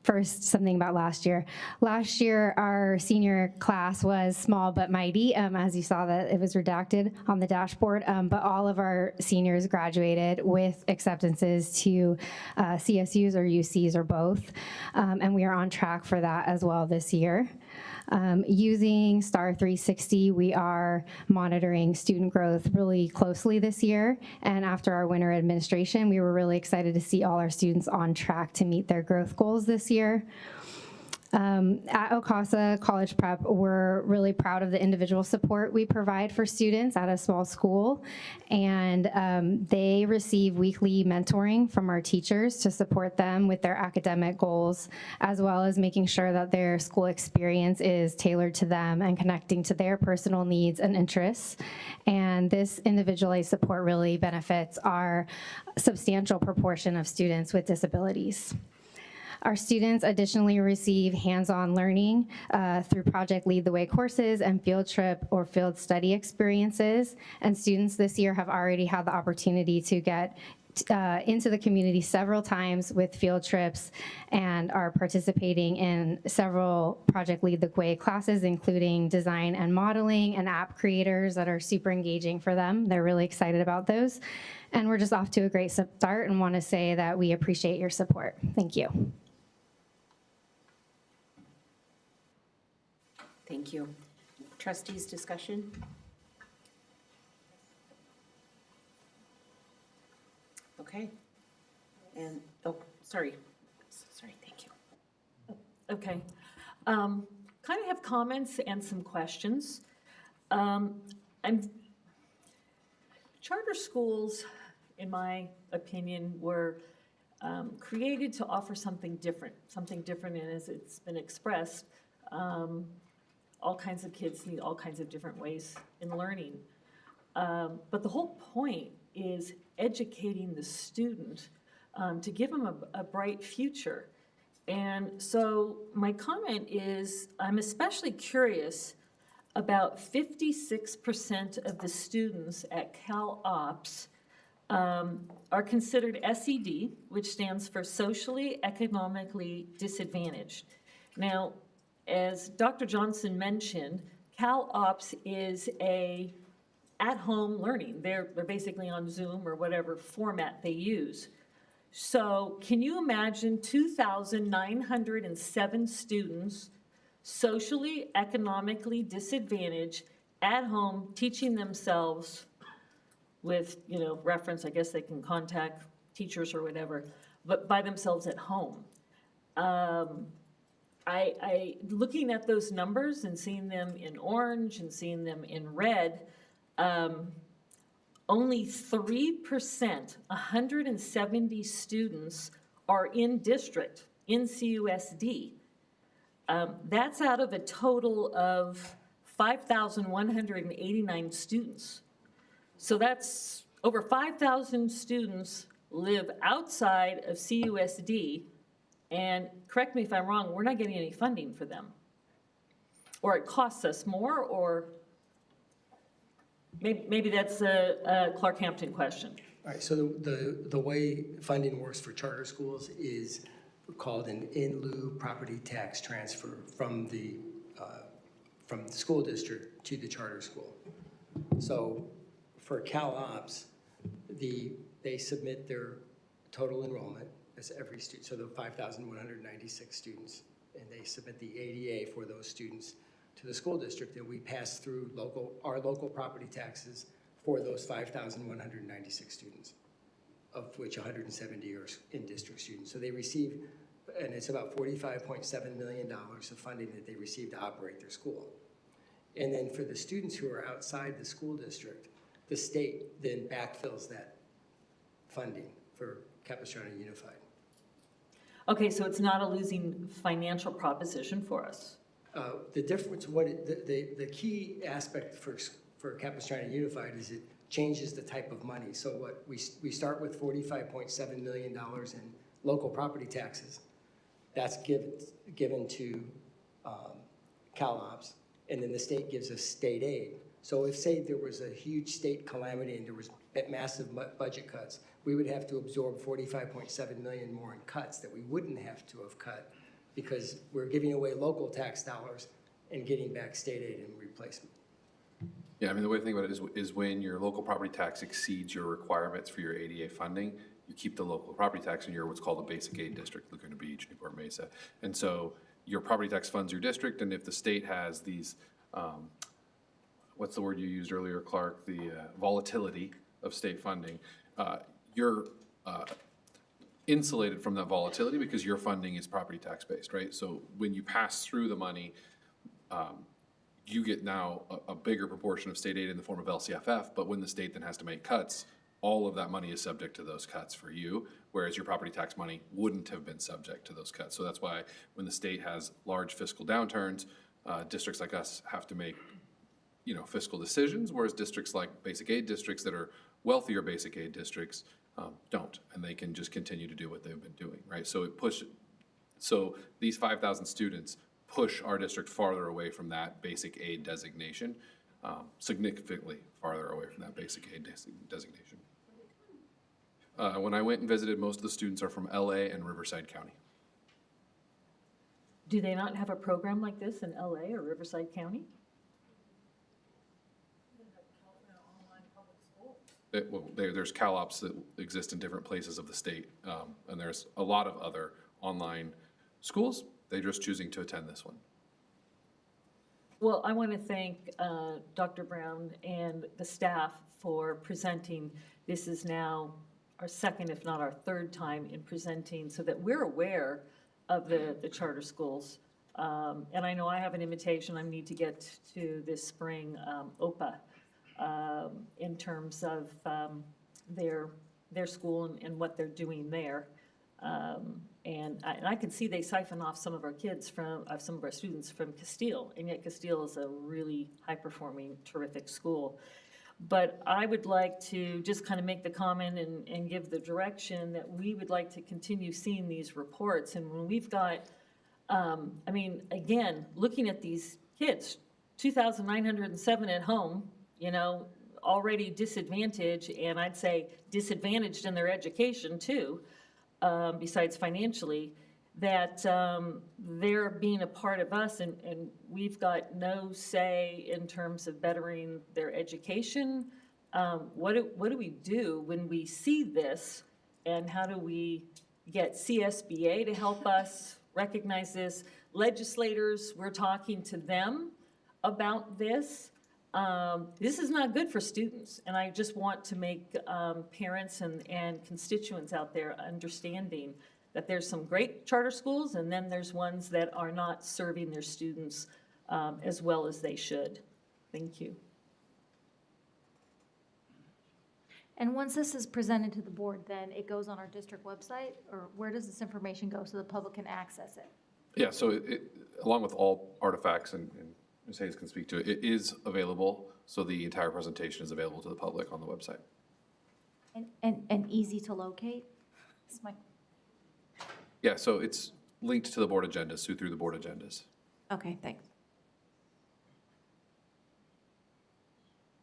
First, something about last year. Last year, our senior class was small but mighty, as you saw that it was redacted on the dashboard, but all of our seniors graduated with acceptances to CSUs or UCs or both, and we are on track for that as well this year. Using Star 360, we are monitoring student growth really closely this year, and after our winter administration, we were really excited to see all our students on track to meet their growth goals this year. At Ocasa College Prep, we're really proud of the individual support we provide for students at a small school, and they receive weekly mentoring from our teachers to support them with their academic goals, as well as making sure that their school experience is tailored to them and connecting to their personal needs and interests. And this individualized support really benefits our substantial proportion of students with disabilities. Our students additionally receive hands-on learning through Project Lead the Way courses and field trip or field study experiences. And students this year have already had the opportunity to get into the community several times with field trips and are participating in several Project Lead the Way classes, including design and modeling and app creators that are super engaging for them. They're really excited about those. And we're just off to a great start and want to say that we appreciate your support. Thank you. Thank you. Trustees, discussion? Okay. And, oh, sorry, thank you. Okay. Kind of have comments and some questions. Charter schools in my opinion, were created to offer something different, and as it's been expressed, all kinds of kids need all kinds of different ways in learning. But the whole point is educating the student to give them a bright future. And so my comment is, I'm especially curious about 56% of the students at Cal Ops are considered SED, which stands for socially, economically disadvantaged. Now, as Dr. Johnson mentioned, Cal Ops is a at-home learning. They're basically on Zoom or whatever format they use. So can you imagine 2,907 students socially, economically disadvantaged at home teaching themselves with, reference, I guess they can contact teachers or whatever, but by themselves at home? Looking at those numbers and seeing them in orange and seeing them in red, only 3%, 170 students are in district, in CUSD. That's out of a total of 5,189 students. So that's over 5,000 students live outside of CUSD, and correct me if I'm wrong, we're not getting any funding for them. Or it costs us more, or maybe that's a Clark Hampton question. All right, so the way funding works for charter schools is called an in lieu property tax transfer from the school district to the charter school. So for Cal Ops, they submit their total enrollment as every student, so the 5,196 students, and they submit the ADA for those students to the school district, and we pass through our local property taxes for those 5,196 students, of which 170 are in-district students. So they receive, and it's about $45.7 million of funding that they receive to operate their school. And then for the students who are outside the school district, the state then backfills that funding for Capistrano Unified. Okay, so it's not a losing financial proposition for us. The difference, the key aspect for Capistrano Unified is it changes the type of money. So what we start with $45.7 million in local property taxes. That's given to Cal Ops, and then the state gives us state aid. So if, say, there was a huge state calamity and there was massive budget cuts, we would have to absorb $45.7 million more in cuts that we wouldn't have to have cut, because we're giving away local tax dollars and getting back state aid in replacement. Yeah, I mean, the way to think about it is when your local property tax exceeds your requirements for your ADA funding, you keep the local property tax in your what's called a basic aid district, Laguna Beach, Newport Mesa. And so your property tax funds your district, and if the state has these, what's the word you used earlier, Clark, the volatility of state funding, you're insulated from that volatility because your funding is property tax based, right? So when you pass through the money, you get now a bigger proportion of state aid in the form of LCFF, but when the state then has to make cuts, all of that money is subject to those cuts for you, whereas your property tax money wouldn't have been subject to those cuts. So that's why when the state has large fiscal downturns, districts like us have to make, fiscal decisions, whereas districts like basic aid districts that are wealthier basic aid districts don't, and they can just continue to do what they've been doing, right? So so these 5,000 students push our district farther away from that basic aid designation, significantly farther away from that basic aid designation. When I went and visited, most of the students are from LA and Riverside County. Do they not have a program like this in LA or Riverside County? There's Cal Ops that exist in different places of the state, and there's a lot of other online schools. They're just choosing to attend this one. Well, I want to thank Dr. Brown and the staff for presenting. This is now our second, if not our third time in presenting, so that we're aware of the charter schools. And I know I have an invitation I need to get to this spring, OPA, in terms of their their school and what they're doing there. And I can see they siphon off some of our kids some of our students from Castile, and yet Castile is a really high-performing, terrific school. But I would like to just kind of make the comment and give the direction that we would like to continue seeing these reports. And when we've got, again, looking at these kids, 2,907 at home, already disadvantaged, and I'd say disadvantaged in their education too, besides financially, that they're being a part of us, and we've got no say in terms of bettering their education. What do we do when we see this, and how do we get CSBA to help us recognize this? Legislators, we're talking to them about this. This is not good for students, and I just want to make parents and constituents out there understanding that there's some great charter schools, and then there's ones that are not serving their students as well as they should. Thank you. And once this is presented to the board, then it goes on our district website, or where does this information go so the public can access it? Yeah, so along with all artifacts, and Ms. Hayes can speak to it, it is available, so the entire presentation is available to the public on the website. And easy to locate? That's my. Yeah, so it's linked to the board agendas, through the board agendas. Okay, thanks.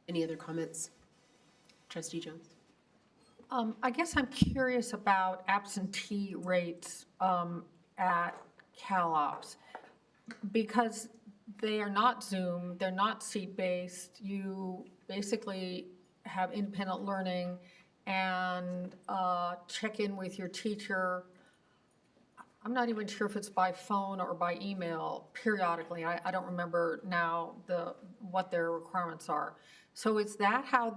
Any other comments? Trustee Jones? I guess I'm curious about absentee rates at CalOps, because they are not Zoom, they're not seat-based. You basically have independent learning and check in with your teacher. I'm not even sure if it's by phone or by email periodically. I don't remember now what their requirements are. So is that how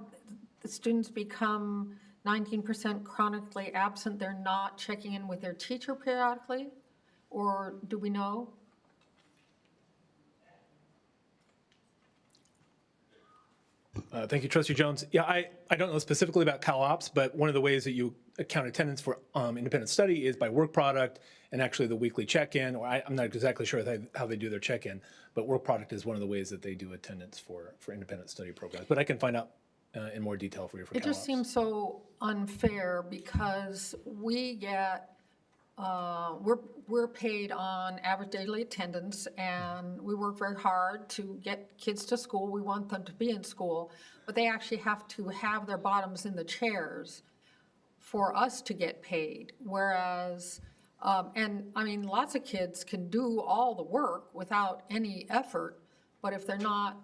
the students become 19% chronically absent? They're not checking in with their teacher periodically? Or do we know? Thank you, Trustee Jones. Yeah, I don't know specifically about CalOps, but one of the ways that you count attendance for independent study is by work product and actually the weekly check-in, or I'm not exactly sure how they do their check-in, but work product is one of the ways that they do attendance for independent study programs. But I can find out in more detail for you for CalOps. It just seems so unfair because we get, we're paid on average daily attendance, and we work very hard to get kids to school. We want them to be in school, but they actually have to have their bottoms in the chairs for us to get paid. Whereas, lots of kids can do all the work without any effort, but if they're not,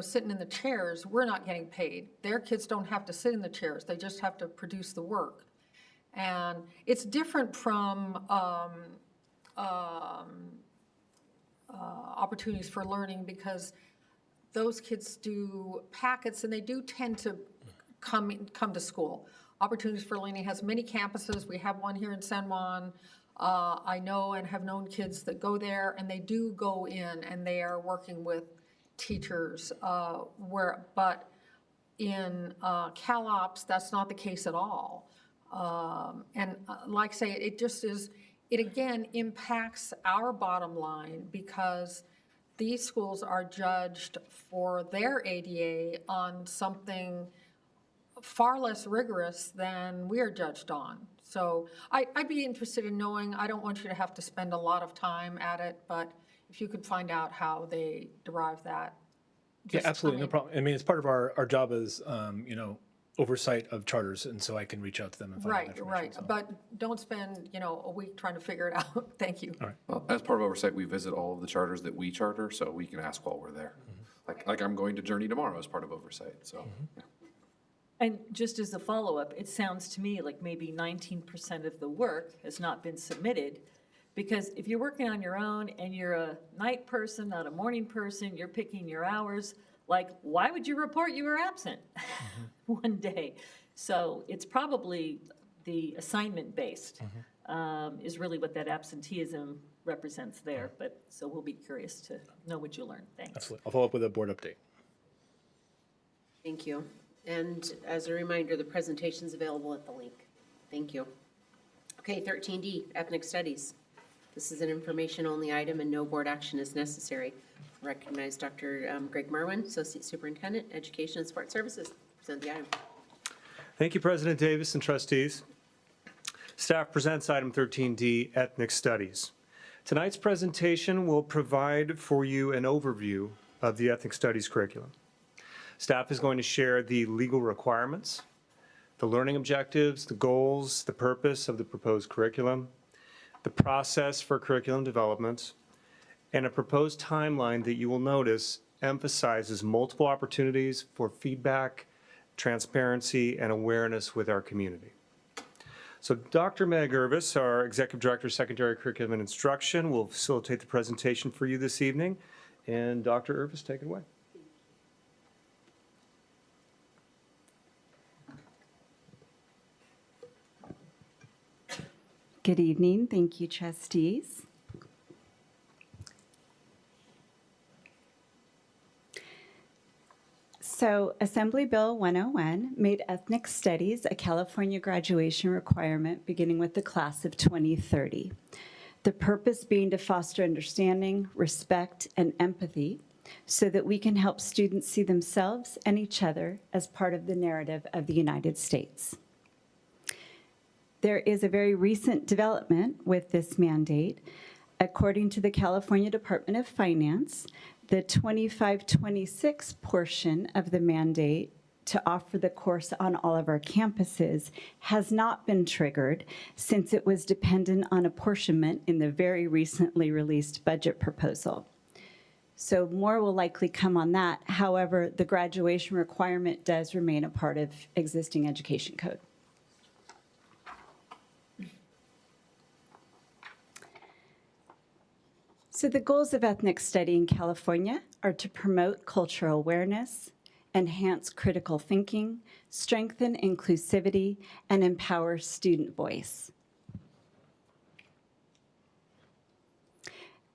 sitting in the chairs, we're not getting paid. Their kids don't have to sit in the chairs, they just have to produce the work. And it's different from opportunities for learning, because those kids do packets and they do tend to come to school. Opportunities for Learning has many campuses. We have one here in San Juan. I know and have known kids that go there, and they do go in and they are working with teachers. But in CalOps, that's not the case at all. Like I say, it just is, it again impacts our bottom line, because these schools are judged for their ADA on something far less rigorous than we are judged on. So I'd be interested in knowing. I don't want you to have to spend a lot of time at it, but if you could find out how they derive that. Yeah, absolutely, no problem. It's part of our job as, oversight of charters, and so I can reach out to them and find out information. Right, so. but don't spend, a week trying to figure it out. Thank you. All right. Well, as part of oversight, we visit all of the charters that we charter, so we can ask while we're there. Like I'm going to Journey tomorrow as part of oversight, so. Yeah. And just as a follow-up, it sounds to me like maybe 19% of the work has not been submitted, because if you're working on your own and you're a night person, not a morning person, you're picking your hours, like, why would you report you were absent one day? So it's probably the assignment-based is really what that absenteeism represents there. But so we'll be curious to know what you learned. Thanks. Absolutely. I'll follow up with a board update. Thank you. And as a reminder, the presentation's available at the link. Thank you. Okay, 13D, Ethnic Studies. This is an information-only item and no board action is necessary. Recognize Dr. Greg Merwin, Associate Superintendent, Education and Sport Services. Present the item. Thank you, President Davis and trustees. Staff presents item 13D, Ethnic Studies. Tonight's presentation will provide for you an overview of the Ethnic Studies curriculum. Staff is going to share the legal requirements, the learning objectives, the goals, the purpose of the proposed curriculum, the process for curriculum development, and a proposed timeline that you will notice emphasizes multiple opportunities for feedback, transparency, and awareness with our community. So Dr. Meg Irvis, our Executive Director of Secondary Curriculum and Instruction, will facilitate the presentation for you this evening. And Dr. Irvis, take it away. Good evening. Thank you, trustees. So Assembly Bill 101 made ethnic studies a California graduation requirement beginning with the class of 2030. The purpose being to foster understanding, respect, and empathy so that we can help students see themselves and each other as part of the narrative of the United States. There is a very recent development with this mandate. According to the California Department of Finance, the 25-26 portion of the mandate to offer the course on all of our campuses has not been triggered since it was dependent on apportionment in the very recently released budget proposal. So more will likely come on that. However, the graduation requirement does remain a part of existing education code. So the goals of ethnic study in California are to promote cultural awareness, enhance critical thinking, strengthen inclusivity, and empower student voice.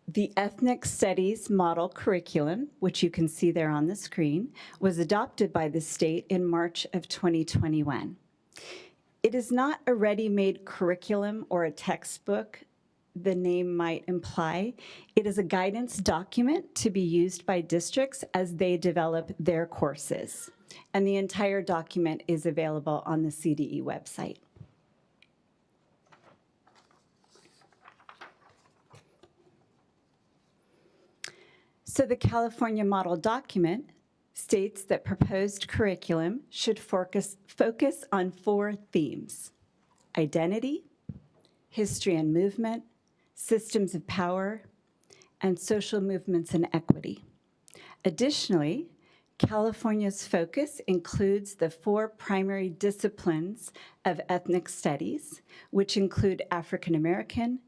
The Ethnic Studies Model Curriculum, which you can see there on the screen, was adopted by the state in March of 2021. It is not a ready-made curriculum or a textbook the name might imply. It is a guidance document to be used by districts as they develop their courses. And the entire document is available on the CDE website. So the California Model Document states that proposed curriculum should focus on 4 themes: identity, history and movement, systems of power, and social movements and equity. Additionally, California's focus includes the 4 primary disciplines of ethnic studies, which include African American,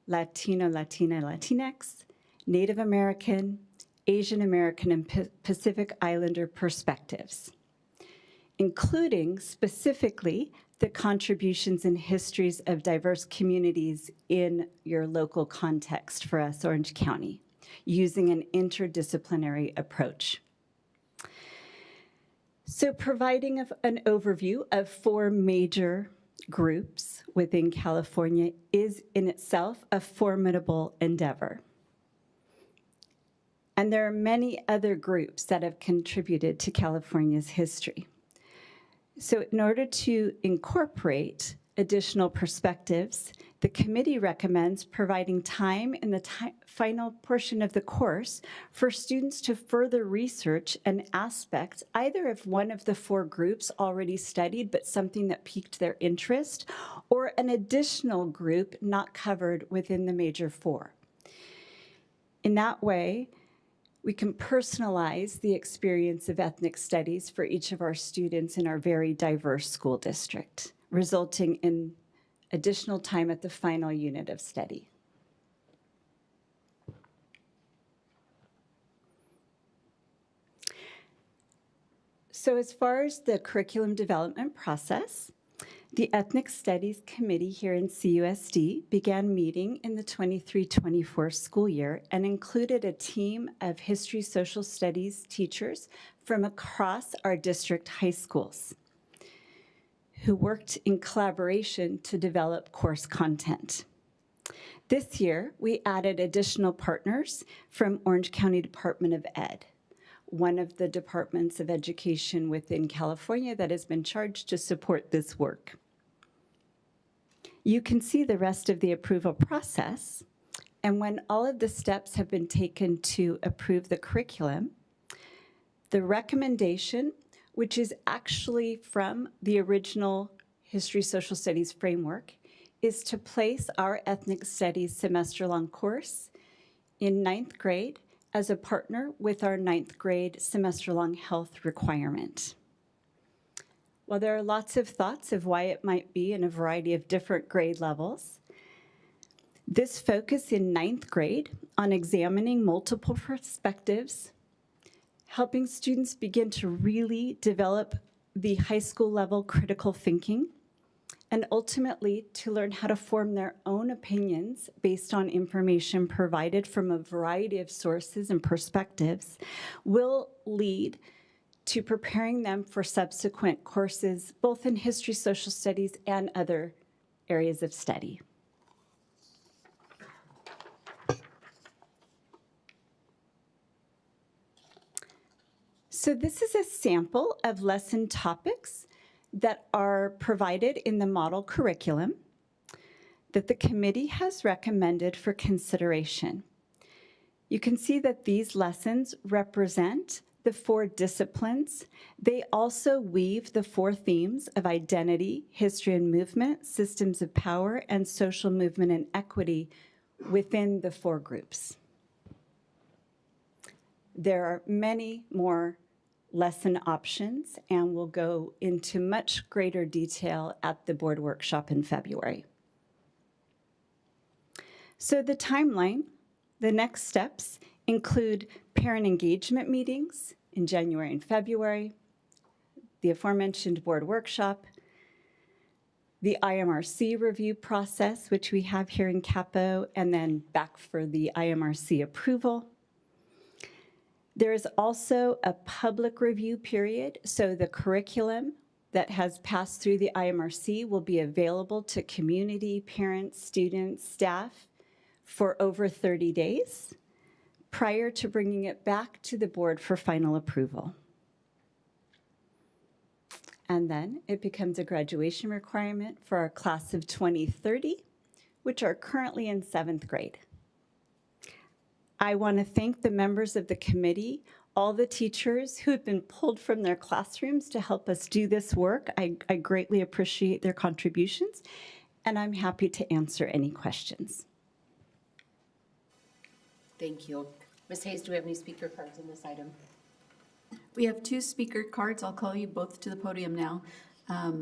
Latino, Latina, Latinx, Native American, Asian American, and Pacific Islander perspectives, including specifically the contributions and histories of diverse communities in your local context for us, Orange County, using an interdisciplinary approach. So providing an overview of 4 major groups within California is in itself a formidable endeavor. And there are many other groups that have contributed to California's history. So in order to incorporate additional perspectives, the committee recommends providing time in the final portion of the course for students to further research an aspect either of one of the 4 groups already studied, but something that piqued their interest, or an additional group not covered within the major 4. In that way, we can personalize the experience of ethnic studies for each of our students in our very diverse school district, resulting in additional time at the final unit of study. So as far as the curriculum development process, The Ethnic Studies Committee here in CUSD began meeting in the 23-24 school year and included a team of history social studies teachers from across our district high schools who worked in collaboration to develop course content. This year, we added additional partners from Orange County Department of Ed, one of the departments of education within California that has been charged to support this work. You can see the rest of the approval process, and when all of the steps have been taken to approve the curriculum, the recommendation, which is actually from the original History Social Studies framework, is to place our Ethnic Studies semester-long course in 9th grade as a partner with our 9th grade semester-long health requirement. While there are lots of thoughts of why it might be in a variety of different grade levels, this focus in 9th grade on examining multiple perspectives, helping students begin to really develop the high school level critical thinking, and ultimately to learn how to form their own opinions based on information provided from a variety of sources and perspectives, will lead to preparing them for subsequent courses, both in history, social studies, and other areas of study. So this is a sample of lesson topics that are provided in the model curriculum that the committee has recommended for consideration. You can see that these lessons represent the 4 disciplines. They also weave the 4 themes of identity, history and movement, systems of power, and social movement and equity within the 4 groups. There are many more lesson options, and we'll go into much greater detail at the board workshop in February. So the timeline, the next steps include parent engagement meetings in January and February, the aforementioned board workshop, the IMRC review process, which we have here in Capo, and then back for the IMRC approval. There is also a public review period, so the curriculum that has passed through the IMRC will be available to community, parents, students, staff for over 30 days prior to bringing it back to the board for final approval. And then it becomes a graduation requirement for our class of 2030, which are currently in 7th grade. I want to thank the members of the committee, all the teachers who have been pulled from their classrooms to help us do this work. I greatly appreciate their contributions, and I'm happy to answer any questions. Thank you. Ms. Hayes, do we have any speaker cards on this item? We have 2 speaker cards. I'll call you both to the podium now.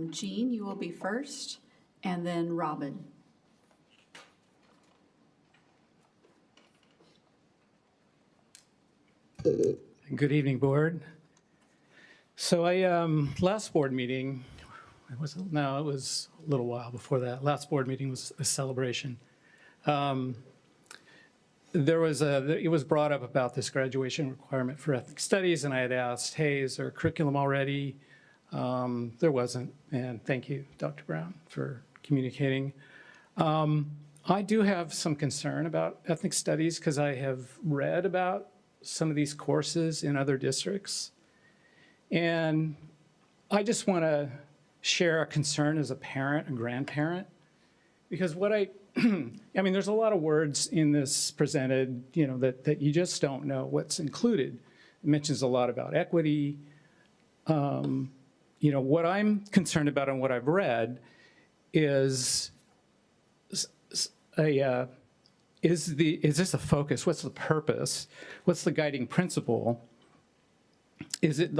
Jean, you will be first, and then Robin. Good evening, board. So last board meeting, it was a little while before that. Last board meeting was a celebration. It was brought up about this graduation requirement for ethnic studies, and I had asked, hey, is there a curriculum already? There wasn't, and thank you, Dr. Brown, for communicating. I do have some concern about ethnic studies because I have read about some of these courses in other districts. And I just want to share a concern as a parent, a grandparent, because what I mean, there's a lot of words in this presented, that you just don't know what's included. It mentions a lot about equity. What I'm concerned about and what I've read is is this a focus? What's the purpose? What's the guiding principle? Is it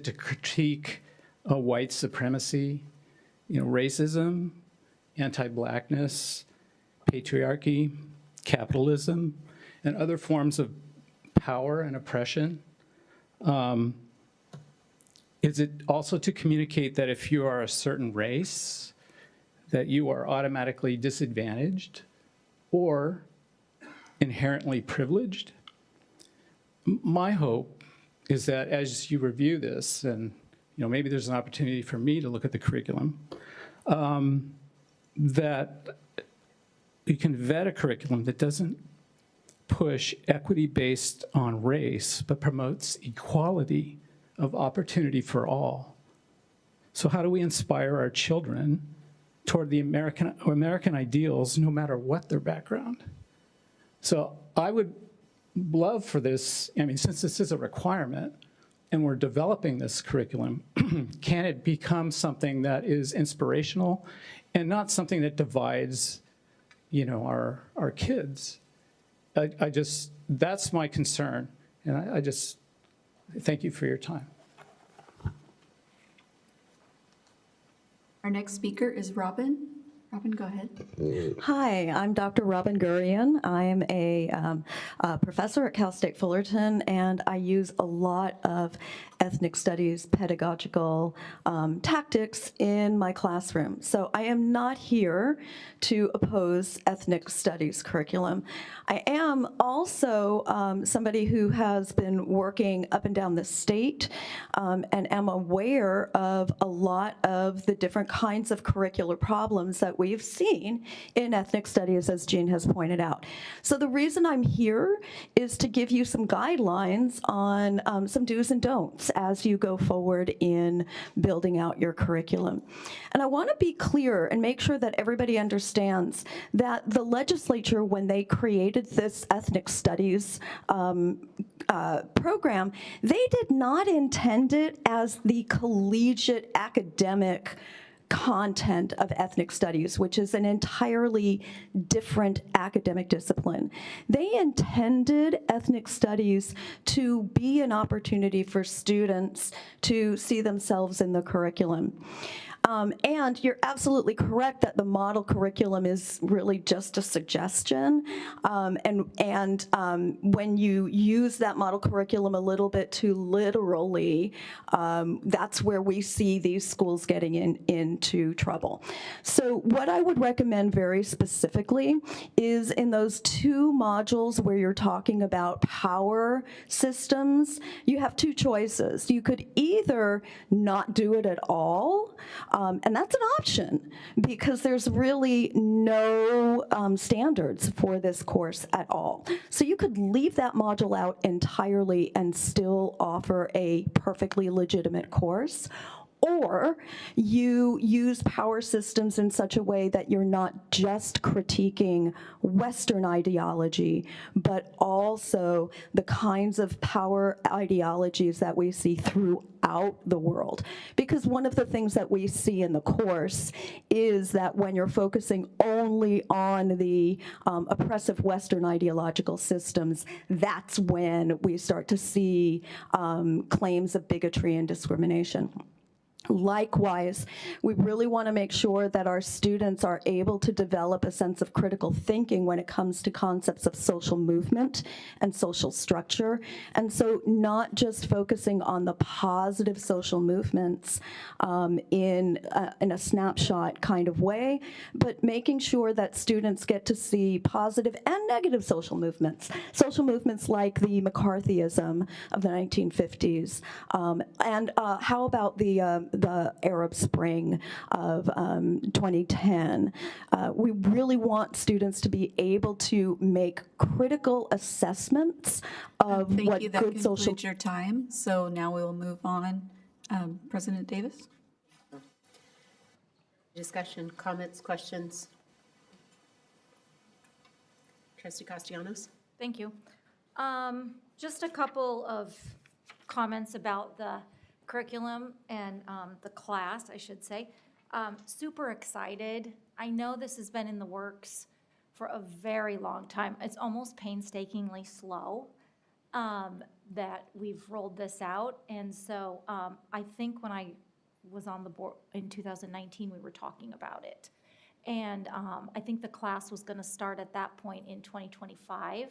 to critique white supremacy, racism, anti-blackness, patriarchy, capitalism, and other forms of power and oppression? Is it also to communicate that if you are a certain race, that you are automatically disadvantaged or inherently privileged. My hope is that as you review this, and maybe there's an opportunity for me to look at the curriculum, that you can vet a curriculum that doesn't push equity based on race, but promotes equality of opportunity for all. So how do we inspire our children toward the American ideals, no matter what their background? So I would love for this, since this is a requirement and we're developing this curriculum, can it become something that is inspirational and not something that divides, our kids? That's my concern, and I just thank you for your time. Our next speaker is Robin. Robin, go ahead. Hi, I'm Dr. Robin Gurian. I am a professor at Cal State Fullerton, and I use a lot of ethnic studies pedagogical tactics in my classroom. So I am not here to oppose ethnic studies curriculum. I am also somebody who has been working up and down the state and am aware of a lot of the different kinds of curricular problems that we've seen in ethnic studies, as Jean has pointed out. So the reason I'm here is to give you some guidelines on some do's and don'ts as you go forward in building out your curriculum. And I want to be clear and make sure that everybody understands that the legislature, when they created this ethnic studies program, they did not intend it as the collegiate academic content of ethnic studies, which is an entirely different academic discipline. They intended ethnic studies to be an opportunity for students to see themselves in the curriculum. And you're absolutely correct that the model curriculum is really just a suggestion. When you use that model curriculum a little bit too literally, that's where we see these schools getting into trouble. So what I would recommend very specifically is in those two modules where you're talking about power systems, you have two choices. You could either not do it at all, and that's an option because there's really no standards for this course at all. So you could leave that module out entirely and still offer a perfectly legitimate course. Or you use power systems in such a way that you're not just critiquing Western ideology, but also the kinds of power ideologies that we see throughout the world. Because one of the things that we see in the course is that when you're focusing only on the oppressive Western ideological systems, that's when we start to see claims of bigotry and discrimination. Likewise, we really want to make sure that our students are able to develop a sense of critical thinking when it comes to concepts of social movement and social structure. And so not just focusing on the positive social movements in a snapshot kind of way, but making sure that students get to see positive and negative social movements like the McCarthyism of the 1950s. And how about the Arab Spring of 2010. We really want students to be able to make critical assessments of what Thank you. That good social... concludes your time. So now we will move on. President Davis? Discussion, comments, questions? Trustee Castellanos? Thank you. Just a couple of comments about the curriculum and the class, I should say. Super excited. I know this has been in the works for a very long time. It's almost painstakingly slow that we've rolled this out. And so I think when I was on the board in 2019, we were talking about it. And I think the class was going to start at that point in 2025.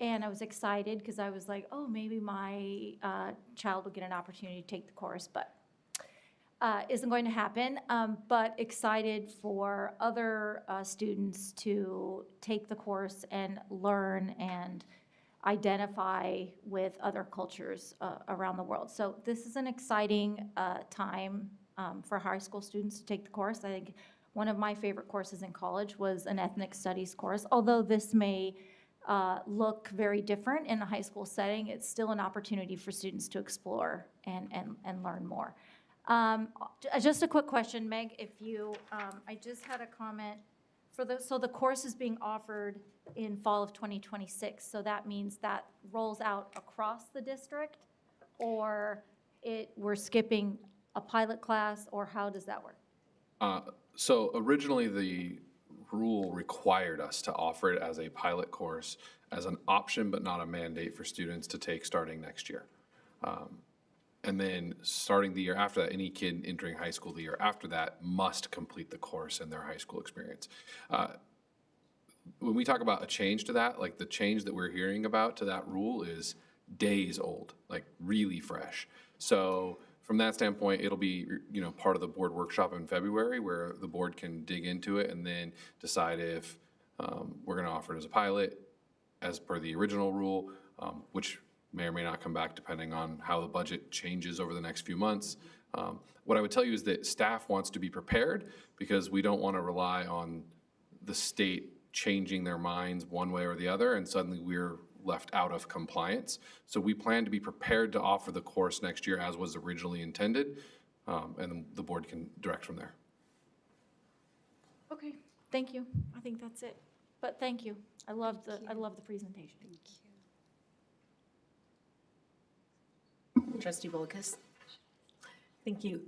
And I was excited because I was like, oh, maybe my child will get an opportunity to take the course. But isn't going to happen, but excited for other students to take the course and learn and identify with other cultures around the world. So this is an exciting time for high school students to take the course. I think one of my favorite courses in college was an ethnic studies course. Although this may look very different in a high school setting, it's still an opportunity for students to explore and learn more. Just a quick question, Meg, if you, I just had a comment so the course is being offered in fall of 2026, so that means that rolls out across the district, or we're skipping a pilot class, or how does that work? So originally, the rule required us to offer it as a pilot course, as an option but not a mandate for students to take starting next year. And then starting the year after that, any kid entering high school the year after that must complete the course in their high school experience. When we talk about a change to that, like the change that we're hearing about to that rule is days old, like really fresh. So from that standpoint, it'll be, part of the board workshop in February where the board can dig into it and then decide if we're going to offer it as a pilot as per the original rule, which may or may not come back depending on how the budget changes over the next few months. What I would tell you is that staff wants to be prepared because we don't want to rely on the state changing their minds one way or the other and suddenly we're left out of compliance. So we plan to be prepared to offer the course next year as was originally intended, and the board can direct from there. Okay, thank you. I think that's it. But thank you. I love the presentation. Thank you. Trustee Bolkus. Thank you.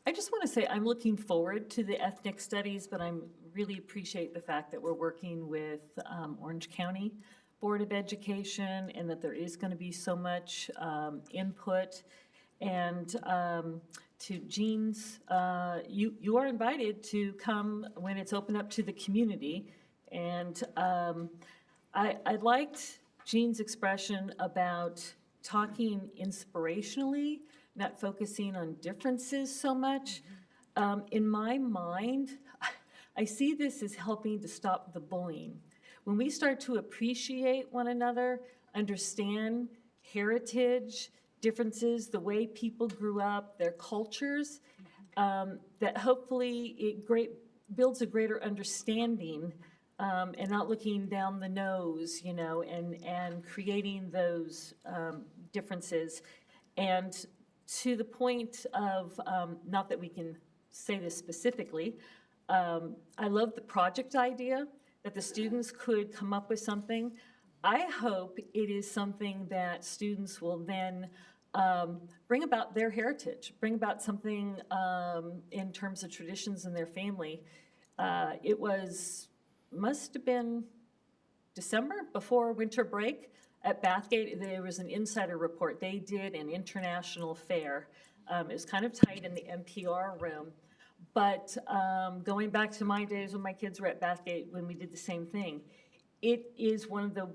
I just want to say I'm looking forward to the ethnic studies, but I really appreciate the fact that we're working with Orange County Board of Education and that there is going to be so much input. And to Jean's, you are invited to come when it's open up to the community. And I liked Jean's expression about talking inspirationally, not focusing on differences so much. In my mind, I see this as helping to stop the bullying. When we start to appreciate one another, understand heritage, differences, the way people grew up, their cultures, that hopefully it builds a greater understanding and not looking down the nose, and creating those differences. And to the point of, not that we can say this specifically, I love the project idea that the students could come up with something. I hope it is something that students will then bring about their heritage, bring about something in terms of traditions in their family. It must have been December before winter break at Bathgate. There was an insider report. They did an international fair. It was kind of tight in the NPR room. But going back to my days when my kids were at Bathgate when we did the same thing, it is one of the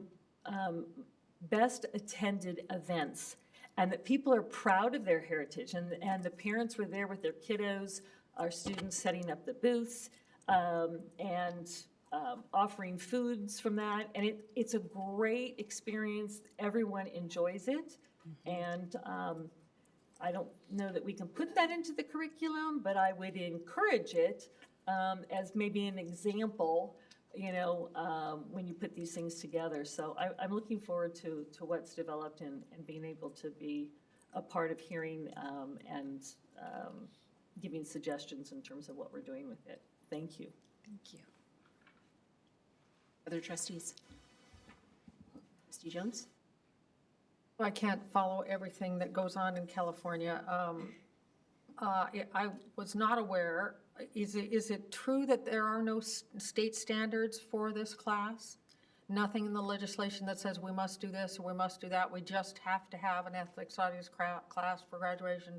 best attended events, and that people are proud of their heritage, and the parents were there with their kiddos, our students setting up the booths, and offering foods from that, and it's a great experience. Everyone enjoys it, and I don't know that we can put that into the curriculum, but I would encourage it as maybe an example, when you put these things together. So I'm looking forward to what's developed and being able to be a part of hearing and giving suggestions in terms of what we're doing with it. Thank you. Thank you. Other trustees? Trustee Jones? I can't follow everything that goes on in California. I was not aware. Is it true that there are no state standards for this class? Nothing in the legislation that says we must do this or we must do that. We just have to have an ethnic studies class for graduation,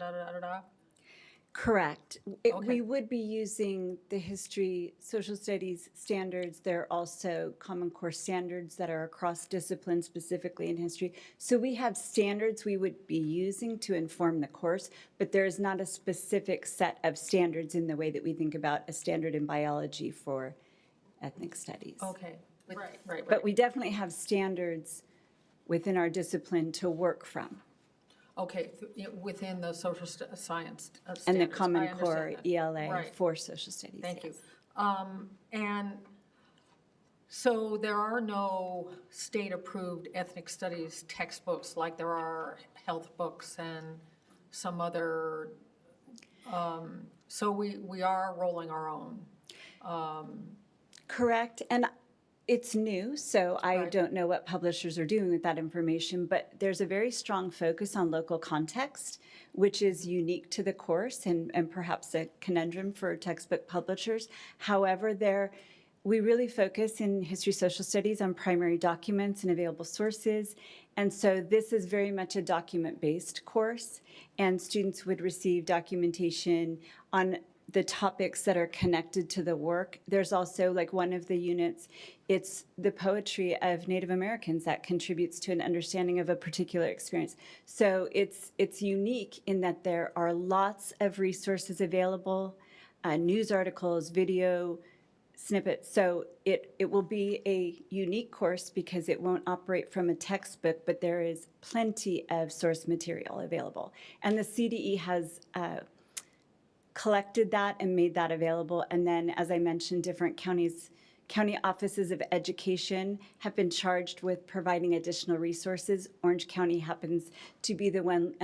Correct. We would be using the history, social studies standards. There are also Common Core standards that are across disciplines, specifically in history. So we have standards we would be using to inform the course, but there is not a specific set of standards in the way that we think about a standard in biology for ethnic studies. Okay, right. But we definitely have standards within our discipline to work from. Okay, within the social science standards. And the I Common understand Core that. ELA Right. for social studies. Thank you. And so there are no state-approved ethnic studies textbooks like there are health books and some other, so we are rolling our own. Correct, and it's new, so I don't know what publishers are doing with that information, but there's a very strong focus on local context, which is unique to the course and perhaps a conundrum for textbook publishers. However, we really focus in history social studies on primary documents and available sources, and so this is very much a document-based course, and students would receive documentation on the topics that are connected to the work. There's also, like one of the units, it's the poetry of Native Americans that contributes to an understanding of a particular experience. So it's unique in that there are lots of resources available, news articles, video snippets. So it will be a unique course because it won't operate from a textbook, but there is plenty of source material available. And the CDE has collected that and made that available. And then, as I mentioned, different county offices of education have been charged with providing additional resources. Orange County happens to be the one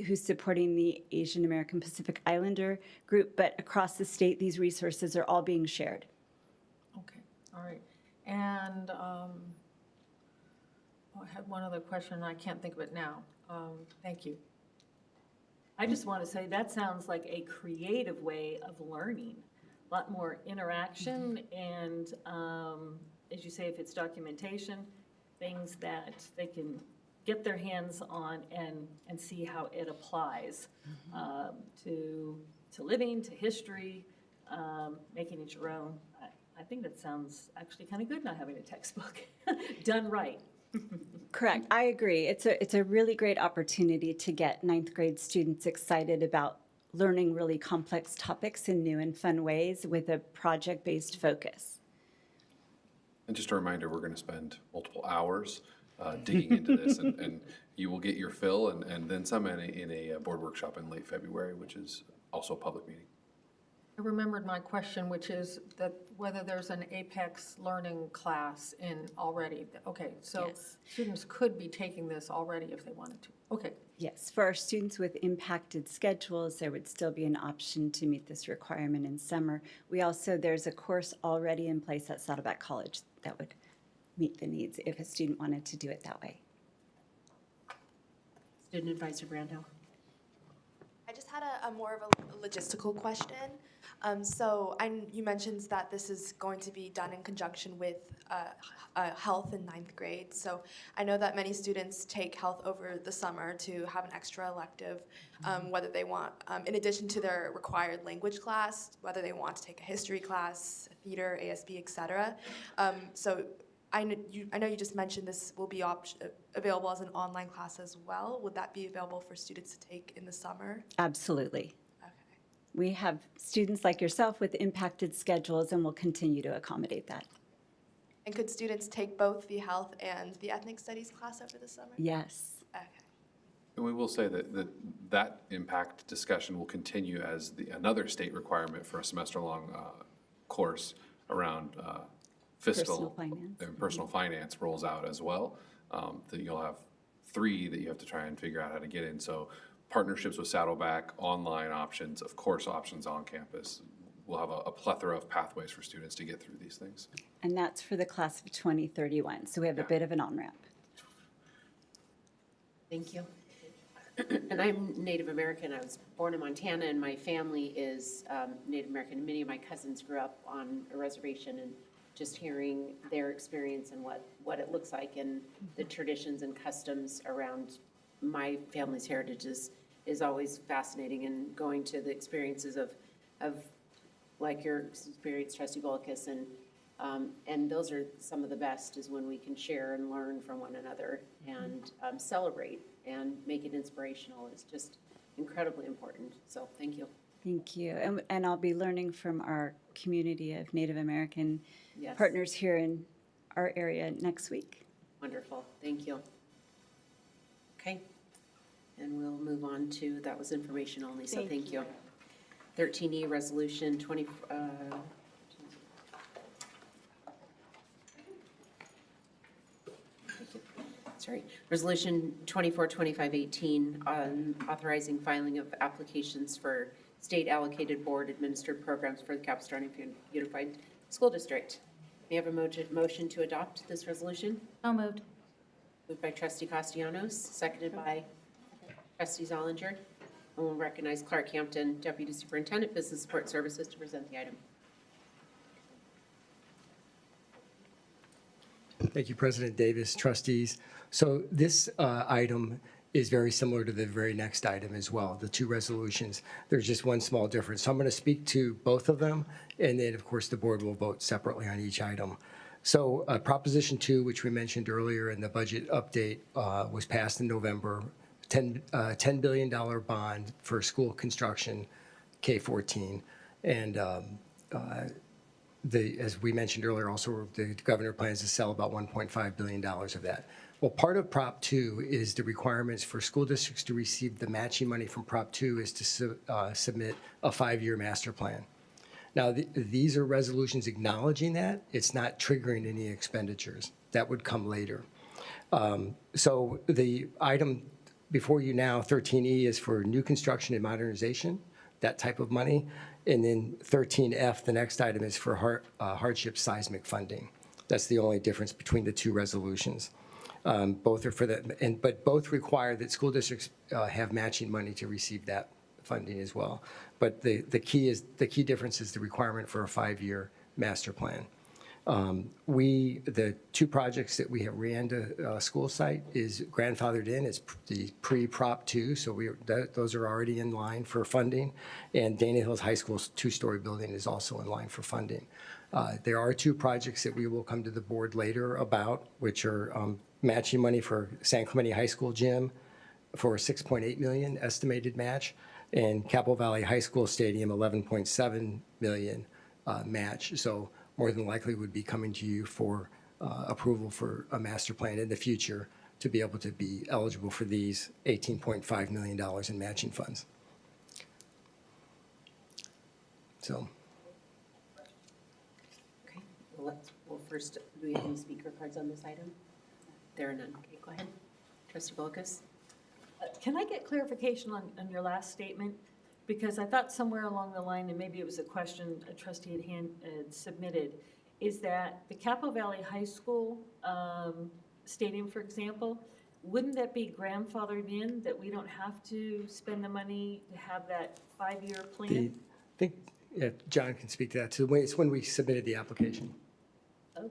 who's supporting the Asian American Pacific Islander group, but across the state, these resources are all being shared. Okay, all right. And I had one other question, and I can't think of it now. Thank you. I just want to say that sounds like a creative way of learning. A lot more interaction and, as you say, if it's documentation, things that they can get their hands on and see how it applies to living, to history, making it your own. I think that sounds actually kind of good, not having a textbook done right. Correct. I agree. It's a really great opportunity to get ninth grade students excited about learning really complex topics in new and fun ways with a project-based focus. And just a reminder, we're going to spend multiple hours digging into this, and you will get your fill and then some in a board workshop in late February, which is also a public meeting. I remembered my question, which is that whether there's an Apex learning class in already. Okay, so students could be taking this already if they wanted to. Okay. Yes, for our students with impacted schedules, there would still be an option to meet this requirement in summer. There's a course already in place at Saddleback College that would meet the needs if a student wanted to do it that way. Student Advisor Brando. I just had a more of a logistical question. You mentioned that this is going to be done in conjunction with health in ninth grade. So I know that many students take health over the summer to have an extra elective, whether they want, in addition to their required language class, whether they want to take a history class, theater, ASB, etc. I know you just mentioned this will be available as an online class as well. Would that be available for students to take in the summer? Absolutely. We have students like yourself with impacted schedules, and we'll continue to accommodate that. And could students take both the health and the ethnic studies class over the summer? Yes. Okay. And we will say that impact discussion will continue as another state requirement for a semester-long course around fiscal and personal finance rolls out as well. That you'll have 3 that you have to try and figure out how to get in. So partnerships with Saddleback, online options, of course, options on campus. We'll have a plethora of pathways for students to get through these things. And that's for the class of 2031. So we have a bit of an on-ramp. Thank you. And I'm Native American. I was born in Montana, and my family is Native American. Many of my cousins grew up on a reservation, and just hearing their experience and what it looks like and the traditions and customs around my family's heritage is is always fascinating, and going to the experiences of like your experience, Trustee Bolkus, and those are some of the best, is when we can share and learn from one another and celebrate and make it inspirational. It's just incredibly important. So thank you. Thank you. And I'll be learning from our community of Native American Yes. partners here in our area next week. Wonderful. Thank you. Okay. And we'll move on to, that was information only, so thank you. 13E, Resolution 20, sorry, Resolution 242518 on authorizing filing of applications for state allocated board administered programs for the Capistrano Unified School District. May I have a motion to adopt this resolution? So moved. Moved by Trustee Castellanos, seconded by Trustee Zollinger. And we'll recognize Clark Hampton, Deputy Superintendent, Business Support Services, to present the item. Thank you, President Davis, trustees. So this item is very similar to the very next item as well, the two resolutions. There's just one small difference. So I'm going to speak to both of them, and then, of course, the board will vote separately on each item. So Proposition 2, which we mentioned earlier in the budget update, was passed in November, $10 billion bond for school construction, K-14. And as we mentioned earlier, also the governor plans to sell about $1.5 billion of that. Well, part of Prop 2 is the requirements for school districts to receive the matching money from Prop 2 is to submit a 5-year master plan. Now, these are resolutions acknowledging that. It's not triggering any expenditures. That would come later. So the item before you now, 13E, is for new construction and modernization, that type of money. And then 13F, the next item, is for hardship seismic funding. That's the only difference between the two resolutions. Both are for that, but both require that school districts have matching money to receive that funding as well. But the key difference is the requirement for a 5-year master plan. The two projects that we have Rianda school site is grandfathered in. It's the pre-Prop 2, so those are already in line for funding. And Dana Hills High School's 2-story building is also in line for funding. There are two projects that we will come to the board later about, which are matching money for San Clemente High School gym for $6.8 million estimated match, and Capitol Valley High School Stadium, $11.7 million match. So more than likely would be coming to you for approval for a master plan in the future to be able to be eligible for these $18.5 million in matching funds. So. Okay, well, first, do we have any speaker cards on this item? There are none. Okay, go ahead. Trustee Bolkus? Can I get clarification on your last statement? Because I thought somewhere along the line, and maybe it was a question a trustee had submitted, is that the Capitol Valley High School stadium, for example, wouldn't that be grandfathered in, that we don't have to spend the money to have that 5-year plan? I think John can speak to that too. It's when we submitted the application. Oh.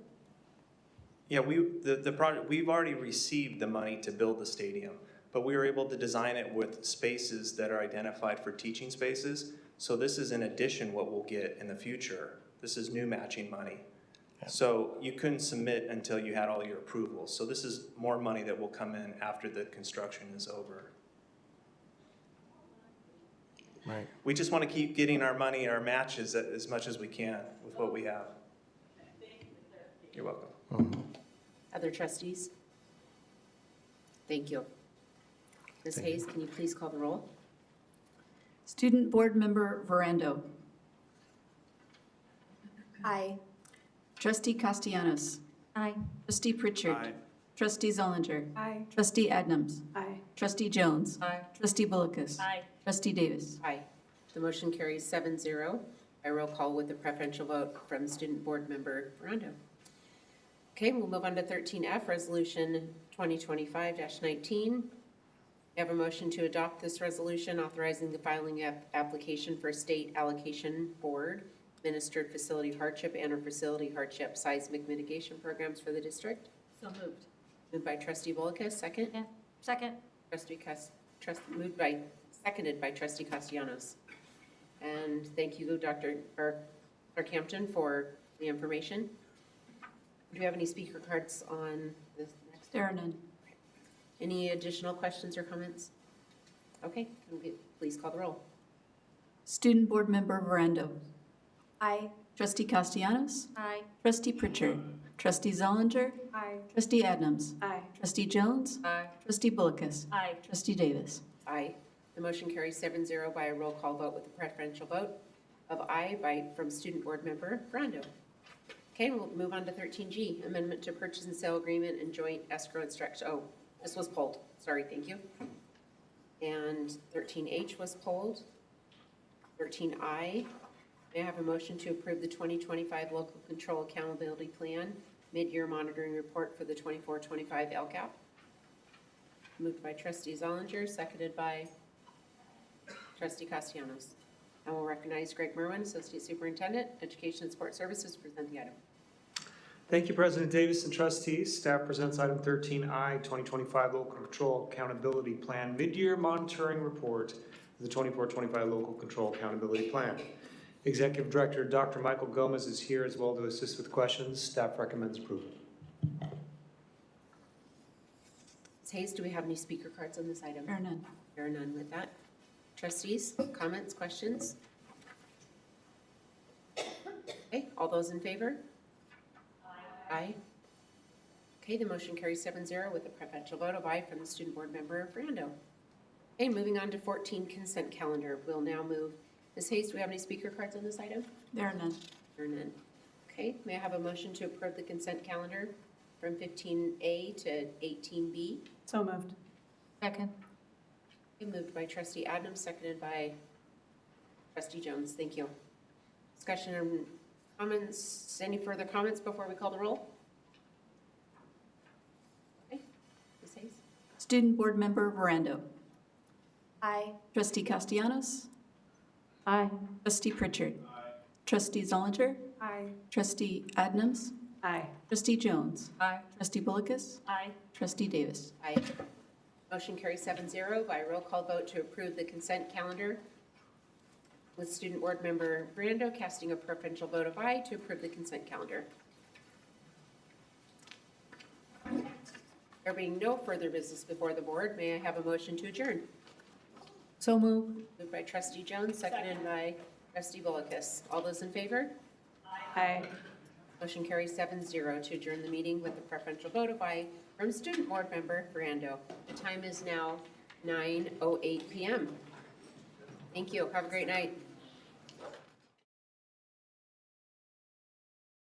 Yeah, the project, we've already received the money to build the stadium, but we were able to design it with spaces that are identified for teaching spaces. So this is in addition what we'll get in the future. This is new matching money. Yeah. So you couldn't submit until you had all your approvals. So this is more money that will come in after the construction is over. Right. We just want to keep getting our money, our matches as much as we can with what we have. You're welcome. Mm-hmm. Other trustees? Thank you. Ms. Hayes, can you please call the roll? Student Board Member Verando. Aye. Trustee Castellanos. Aye. Trustee Pritchard. Aye. Trustee Zollinger. Aye. Trustee Adnams. Aye. Trustee Jones. Aye. Trustee Bullicus. Aye. Trustee Davis. Aye. The motion carries 7-0 by roll call with a preferential vote from Student Board Member Verando. Okay, we'll move on to 13F, Resolution 2025-19. We have a motion to adopt this resolution authorizing the filing of application for State Allocation Board administered facility hardship and or facility hardship seismic mitigation programs for the district. So moved. Moved by Trustee Bullicus, second. Yeah. Second. Moved by seconded by Trustee Castellanos. And thank you, Dr. Campton, for the information. Do you have any speaker cards on this next? There are none. Any additional questions or comments? Okay, please call the roll. Student Board Member Verando. Aye. Trustee Castellanos. Aye. Trustee Pritchard. Trustee Zollinger. Aye. Trustee Adnams. Aye. Trustee Jones. Aye. Trustee Bullicus. Aye. Trustee Davis. Aye. The motion carries 7-0 by a roll call vote with a preferential vote of aye from Student Board Member Brando. Okay, we'll move on to 13G, Amendment to Purchase and Sale Agreement and Joint Escrow Instruction. Oh, this was pulled. Sorry, thank you. And 13H was pulled. 13I, may I have a motion to approve the 2025 Local Control Accountability Plan Mid-Year Monitoring Report for the 24-25 LCAP? Moved by Trustee Zollinger, seconded by Trustee Castellanos. I will recognize Greg Merwin, Associate Superintendent, Education and Sport Services, to present the item. Thank you, President Davis and trustees. Staff presents item 13I, 2025 Local Control Accountability Plan Mid-Year Monitoring Report, the 24-25 Local Control Accountability Plan. Executive Director Dr. Michael Gomez is here as well to assist with questions. Staff recommends approval. Ms. Hayes, do we have any speaker cards on this item? There are none. There are none with that. Trustees, comments, questions? Okay, all those in favor? Aye. Okay, the motion carries 7-0 with a preferential vote of aye from the Student Board Member Brando. Okay, moving on to 14, consent calendar. We'll now move. Ms. Hayes, do we have any speaker cards on this item? There are none. There are none. Okay, may I have a motion to approve the consent calendar from 15A to 18B? So moved. Second. Okay, moved by Trustee Adams, seconded by Trustee Jones. Thank you. Discussion and comments. Any further comments before we call the roll? Okay, Ms. Hayes? Student Board Member Verando. Aye. Trustee Castellanos. Aye. Trustee Pritchard. Trustee Zollinger. Aye. Trustee Adnams. Aye. Trustee Jones. Aye. Trustee Bullicus. Aye. Trustee Davis. Aye. Motion carries 7-0 by a roll call vote to approve the consent calendar, with Student Board Member Brando casting a preferential vote of aye to approve the consent calendar. There being no further business before the board, may I have a motion to adjourn? So moved. Moved by Trustee Jones, seconded by Trustee Bullicus. All those in favor? Aye. Motion carries 7-0 to adjourn the meeting with the preferential vote of aye from Student Board Member Brando. The time is now 9:08 p.m. Thank you. Have a great night.